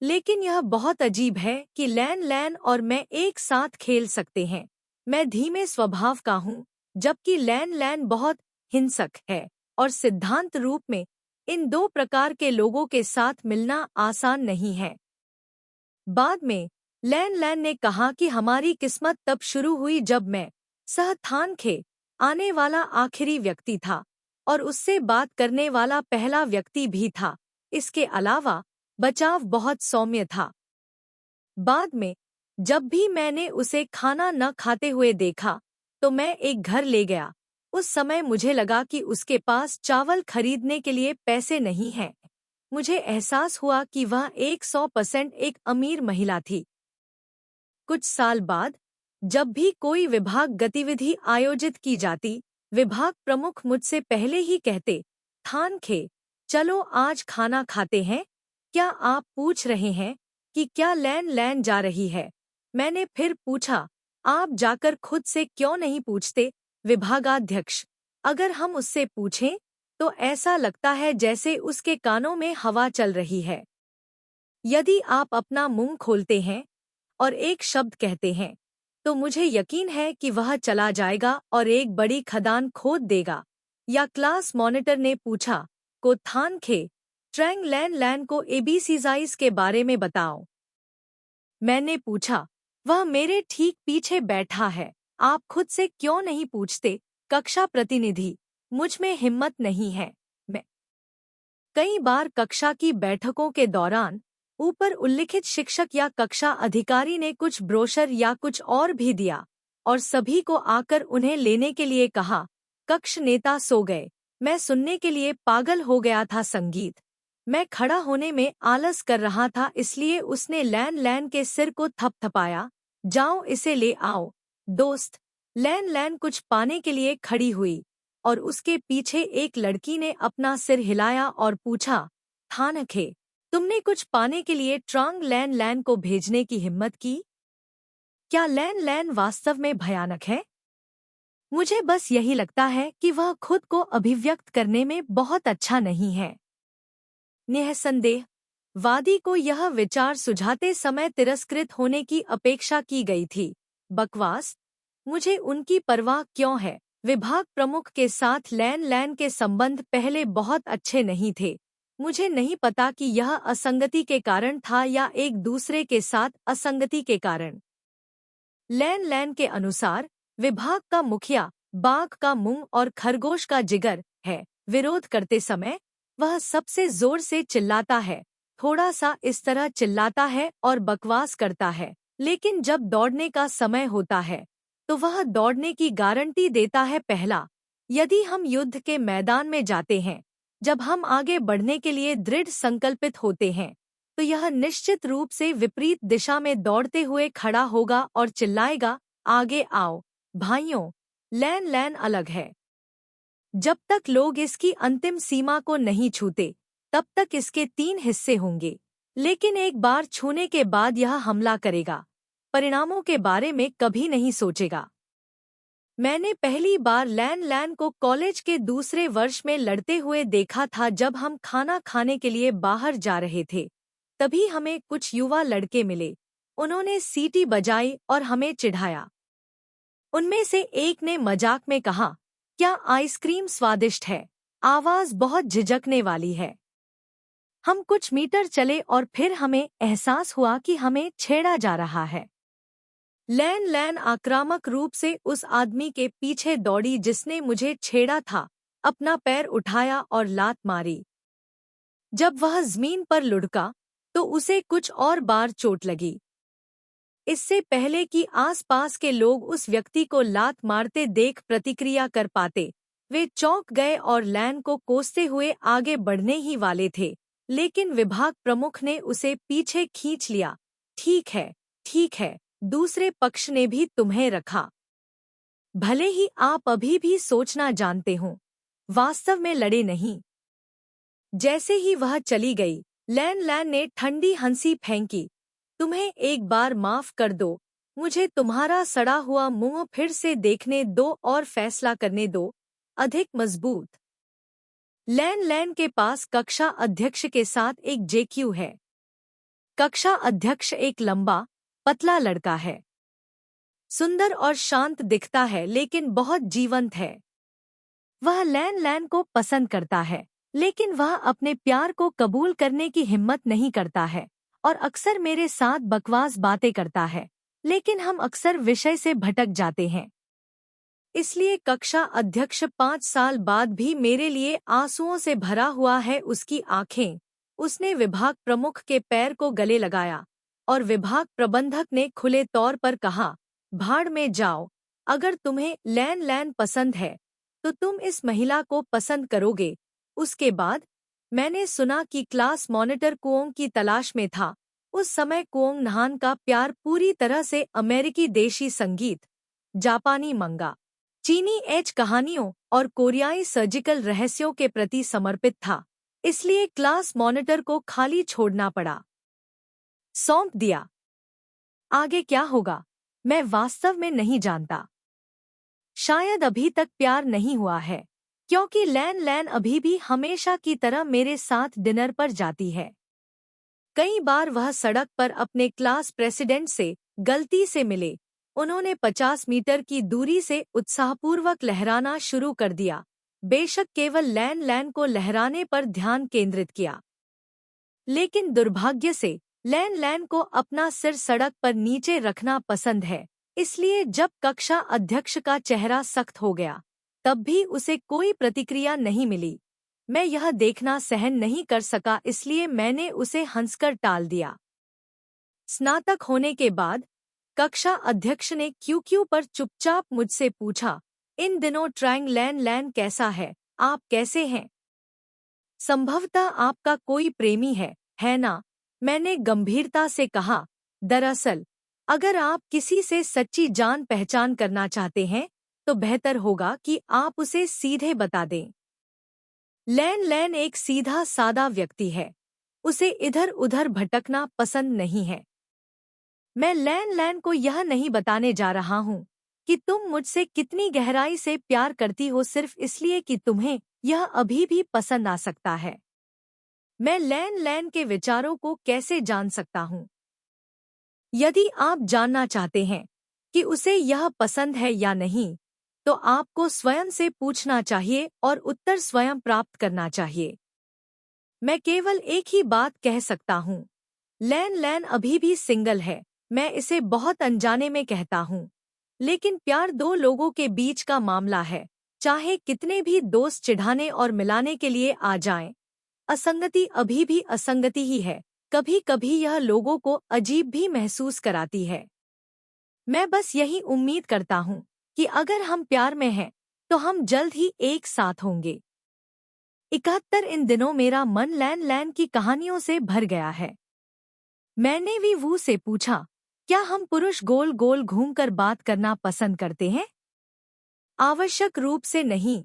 लेकिन यह बहुत अजीब है कि लैन लैन और मैं एक साथ खेल सकते हैं। मैं धीमे स्वभाव का हूँ, जबकि लैन लैन बहुत हिंसक है, और सिद्धांत रूप में इन दो प्रकार के लोगों के साथ मिलना आसान नहीं है। बाद में लैन लैन ने कहा कि हमारी किस्मत तब शुरू हुई जब मैं सहथानखे आने वाला आखिरी व्यक्ति था और उससे बात करने वाला पहला व्यक्ति भी था। इसके अलावा बचाव बहुत सौम्य था। बाद में जब भी मैंने उसे खाना न खाते हुए देखा तो मैं एक घर ले गया। उस समय मुझे लगा कि उसके पास चावल खरीदने के लिए पैसे नहीं हैं। मुझे एहसास हुआ कि वह 100% एक अमीर महिला थी। कुछ साल बाद जब भी कोई विभाग गतिविधि आयोजित की जाती, विभाग प्रमुख मुझसे पहले ही कहते, थानखे, चलो आज खाना खाते हैं। क्या आप पूछ रहे हैं कि क्या लैन लैन जा रही है? मैंने फिर पूछा, आप जाकर खुद से क्यों नहीं पूछते, विभागाध्यक्ष? अगर हम उससे पूछें तो ऐसा लगता है जैसे उसके कानों में हवा चल रही है। यदि आप अपना मुंह खोलते हैं और एक शब्द कहते हैं तो मुझे यकीन है कि वह चला जाएगा और एक बड़ी खदान खोद देगा। या क्लास मॉनिटर ने पूछा, को थानखे, ट्रैंग लैन लैन को एबीसीजाइज के बारे में बताओ। मैंने पूछा, वह मेरे ठीक पीछे बैठा है। आप खुद से क्यों नहीं पूछते, कक्षा प्रतिनिधि? मुझ में हिम्मत नहीं है। मैं कई बार कक्षा की बैठकों के दौरान ऊपर उल्लिखित शिक्षक या कक्षा अधिकारी ने कुछ ब्रोशर या कुछ और भी दिया और सभी को आकर उन्हें लेने के लिए कहा। कक्ष नेता सो गए। मैं सुनने के लिए पागल हो गया था। संगीत, मैं खड़ा होने में आलस कर रहा था, इसलिए उसने लैन लैन के सिर को थपथपाया। जाओ इसे ले आओ, दोस्त। लैन लैन कुछ पाने के लिए खड़ी हुई और उसके पीछे एक लड़की ने अपना सिर हिलाया और पूछा, थानखे, तुमने कुछ पाने के लिए ट्रांग लैन लैन को भेजने की हिम्मत की? क्या लैन लैन वास्तव में भयानक है? मुझे बस यही लगता है कि वह खुद को अभिव्यक्त करने में बहुत अच्छा नहीं है। निःसंदेह वादी को यह विचार सुझाते समय तिरस्कृत होने की अपेक्षा की गई थी। बकवास, मुझे उनकी परवाह क्यों है? विभाग प्रमुख के साथ लैन लैन के संबंध पहले बहुत अच्छे नहीं थे। मुझे नहीं पता कि यह असंगति के कारण था या एक दूसरे के साथ असंगति के कारण। लैन लैन के अनुसार विभाग का मुखिया बाघ का मुंह और खरगोश का जिगर है। विरोध करते समय वह सबसे जोर से चिल्लाता है, थोड़ा सा इस तरह चिल्लाता है और बकवास करता है, लेकिन जब दौड़ने का समय होता है तो वह दौड़ने की गारंटी देता है। पहला, यदि हम युद्ध के मैदान में जाते हैं, जब हम आगे बढ़ने के लिए दृढ़ संकल्पित होते हैं, तो यह निश्चित रूप से विपरीत दिशा में दौड़ते हुए खड़ा होगा और चिल्लाएगा, आगे आओ भाइयों। लैन लैन अलग है। जब तक लोग इसकी अंतिम सीमा को नहीं छूते, तब तक इसके 3 हिस्से होंगे, लेकिन एक बार छूने के बाद यह हमला करेगा। परिणामों के बारे में कभी नहीं सोचेगा। मैंने पहली बार लैन लैन को कॉलेज के दूसरे वर्ष में लड़ते हुए देखा था, जब हम खाना खाने के लिए बाहर जा रहे थे। तभी हमें कुछ युवा लड़के मिले। उन्होंने सीटी बजाई और हमें चिढ़ाया। उनमें से एक ने मजाक में कहा, क्या आइसक्रीम स्वादिष्ट है? आवाज बहुत झिझकने वाली है। हम कुछ मीटर चले और फिर हमें एहसास हुआ कि हमें छेड़ा जा रहा है। लैन लैन आक्रामक रूप से उस आदमी के पीछे दौड़ी जिसने मुझे छेड़ा था, अपना पैर उठाया और लात मारी। जब वह जमीन पर लुढ़का तो उसे कुछ और बार चोट लगी। इससे पहले कि आसपास के लोग उस व्यक्ति को लात मारते देख प्रतिक्रिया कर पाते, वे चौंक गए और लैन को कोसते हुए आगे बढ़ने ही वाले थे, लेकिन विभाग प्रमुख ने उसे पीछे खींच लिया। ठीक है, दूसरे पक्ष ने भी तुम्हें रखा। भले ही आप अभी भी सोचना जानते हो, वास्तव में लड़े नहीं। जैसे ही वह चली गई, लैन ने ठंडी हंसी फेंकी। तुम्हें एक बार माफ कर दो, मुझे तुम्हारा सड़ा हुआ मुंह फिर से देखने दो और फैसला करने दो, अधिक मजबूत। लैन के पास कक्षा अध्यक्ष के साथ एक जेक्यू है। कक्षा अध्यक्ष एक लंबा, पतला लड़का है। सुंदर और शांत दिखता है लेकिन बहुत जीवंत है। वह लैन को पसंद करता है, लेकिन वह अपने प्यार को कबूल करने की हिम्मत नहीं करता है और अक्सर मेरे साथ बकवास बातें करता है, लेकिन हम अक्सर विषय से भटक जाते हैं। इसलिए कक्षा अध्यक्ष 5 साल बाद भी मेरे लिए आंसुओं से भरा हुआ है उसकी आंखें। उसने विभाग प्रमुख के पैर को गले लगाया और विभाग प्रबंधक ने खुले तौर पर कहा, भाड़ में जाओ, अगर तुम्हें लैन पसंद है तो तुम इस महिला को पसंद करोगे। उसके बाद मैंने सुना कि क्लास मॉनिटर कुओंग की तलाश में था। उस समय कुओंग नहान का प्यार पूरी तरह से अमेरिकी देशी संगीत, जापानी मंगा, चीनी एज कहानियों और कोरियाई सर्जिकल रहस्यों के प्रति समर्पित था, इसलिए क्लास मॉनिटर को खाली छोड़ना पड़ा। सौंप दिया। आगे क्या होगा, मैं वास्तव में नहीं जानता। शायद अभी तक प्यार नहीं हुआ है, क्योंकि लैन अभी भी हमेशा की तरह मेरे साथ डिनर पर जाती है। कई बार वह सड़क पर अपने क्लास प्रेसिडेंट से गलती से मिले। उन्होंने 50 मीटर की दूरी से उत्साहपूर्वक लहराना शुरू कर दिया, बेशक केवल लैन को लहराने पर ध्यान केंद्रित किया। लेकिन दुर्भाग्य से लैन को अपना सिर सड़क पर नीचे रखना पसंद है, इसलिए जब कक्षा अध्यक्ष का चेहरा सख्त हो गया, तब भी उसे कोई प्रतिक्रिया नहीं मिली। मैं यह देखना सहन नहीं कर सका, इसलिए मैंने उसे हंसकर टाल दिया। स्नातक होने के बाद कक्षा अध्यक्ष ने क्यू पर चुपचाप मुझसे पूछा, इन दिनों ट्रैंग लैन कैसा है, आप कैसे हैं? संभवतः आपका कोई प्रेमी है ना? मैंने गंभीरता से कहा, दरअसल अगर आप किसी से सच्ची जान पहचान करना चाहते हैं तो बेहतर होगा कि आप उसे सीधे बता दें। लैन एक सीधा सादा व्यक्ति है, उसे इधर उधर भटकना पसंद नहीं है। मैं लैन को यह नहीं बताने जा रहा हूँ कि तुम मुझसे कितनी गहराई से प्यार करती हो सिर्फ इसलिए कि तुम्हें यह अभी भी पसंद आ सकता है। मैं लैन के विचारों को कैसे जान सकता हूँ? यदि आप जानना चाहते हैं कि उसे यह पसंद है या नहीं, तो आपको स्वयं से पूछना चाहिए और उत्तर स्वयं प्राप्त करना चाहिए। मैं केवल एक ही बात कह सकता हूँ, लैन अभी भी सिंगल है। मैं इसे बहुत अनजाने में कहता हूँ, लेकिन प्यार दो लोगों के बीच का मामला है, चाहे कितने भी दोस्त चिढ़ाने और मिलाने के लिए आ जाएं। असंगति अभी भी असंगति ही है, कभी कभी यह लोगों को अजीब भी महसूस कराती है। मैं बस यही उम्मीद करता हूँ कि अगर हम प्यार में हैं तो हम जल्द ही एक साथ होंगे। 71 इन दिनों मेरा मन लैन की कहानियों से भर गया है। मैंने वी वू से पूछा, क्या हम पुरुष गोल गोल घूमकर बात करना पसंद करते हैं? आवश्यक रूप से नहीं,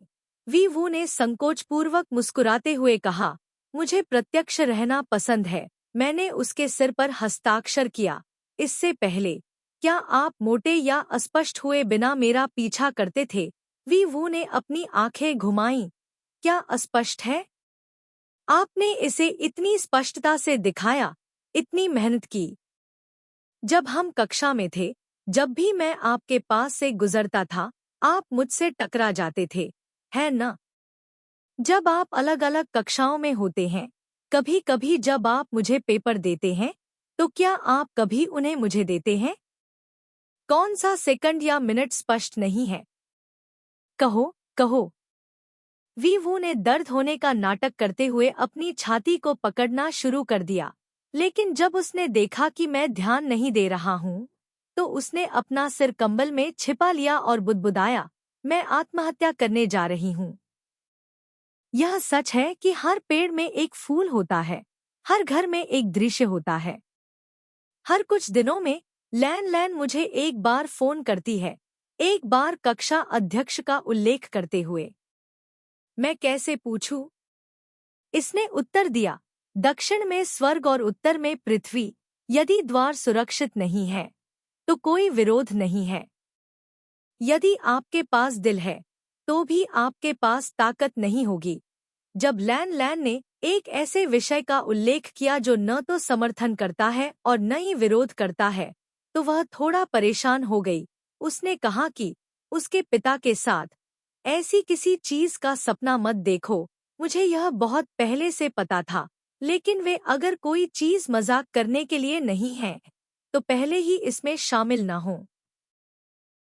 वी वू ने संकोचपूर्वक मुस्कुराते हुए कहा, मुझे प्रत्यक्ष रहना पसंद है। मैंने उसके सिर पर हस्ताक्षर किया। इससे पहले, क्या आप मोटे या अस्पष्ट हुए बिना मेरा पीछा करते थे? वी वू ने अपनी आंखें घुमाईं। क्या अस्पष्ट है? आपने इसे इतनी स्पष्टता से दिखाया, इतनी मेहनत की। जब हम कक्षा में थे, जब भी मैं आपके पास से गुजरता था, आप मुझसे टकरा जाते थे, है ना? जब आप अलग अलग कक्षाओं में होते हैं, कभी कभी जब आप मुझे पेपर देते हैं, तो क्या आप कभी उन्हें मुझे देते हैं? कौन सा सेकंड या मिनट स्पष्ट नहीं है? कहो, कहो। वीवू ने दर्द होने का नाटक करते हुए अपनी छाती को पकड़ना शुरू कर दिया, लेकिन जब उसने देखा कि मैं ध्यान नहीं दे रहा हूँ, तो उसने अपना सिर कंबल में छिपा लिया और बुदबुदाया, मैं आत्महत्या करने जा रही हूँ। यह सच है कि हर पेड़ में एक फूल होता है, हर घर में एक दृश्य होता है। हर कुछ दिनों में लैन मुझे एक बार फोन करती है, एक बार कक्षा अध्यक्ष का उल्लेख करते हुए। मैं कैसे पूछूं? इसने उत्तर दिया, दक्षिण में स्वर्ग और उत्तर में पृथ्वी। यदि द्वार सुरक्षित नहीं है, तो कोई विरोध नहीं है। यदि आपके पास दिल है, तो भी आपके पास ताकत नहीं होगी। जब लैन ने एक ऐसे विषय का उल्लेख किया जो न तो समर्थन करता है और न ही विरोध करता है, तो वह थोड़ा परेशान हो गई। उसने कहा कि उसके पिता के साथ ऐसी किसी चीज का सपना मत देखो। मुझे यह बहुत पहले से पता था, लेकिन वे अगर कोई चीज मजाक करने के लिए नहीं है, तो पहले ही इसमें शामिल न हो।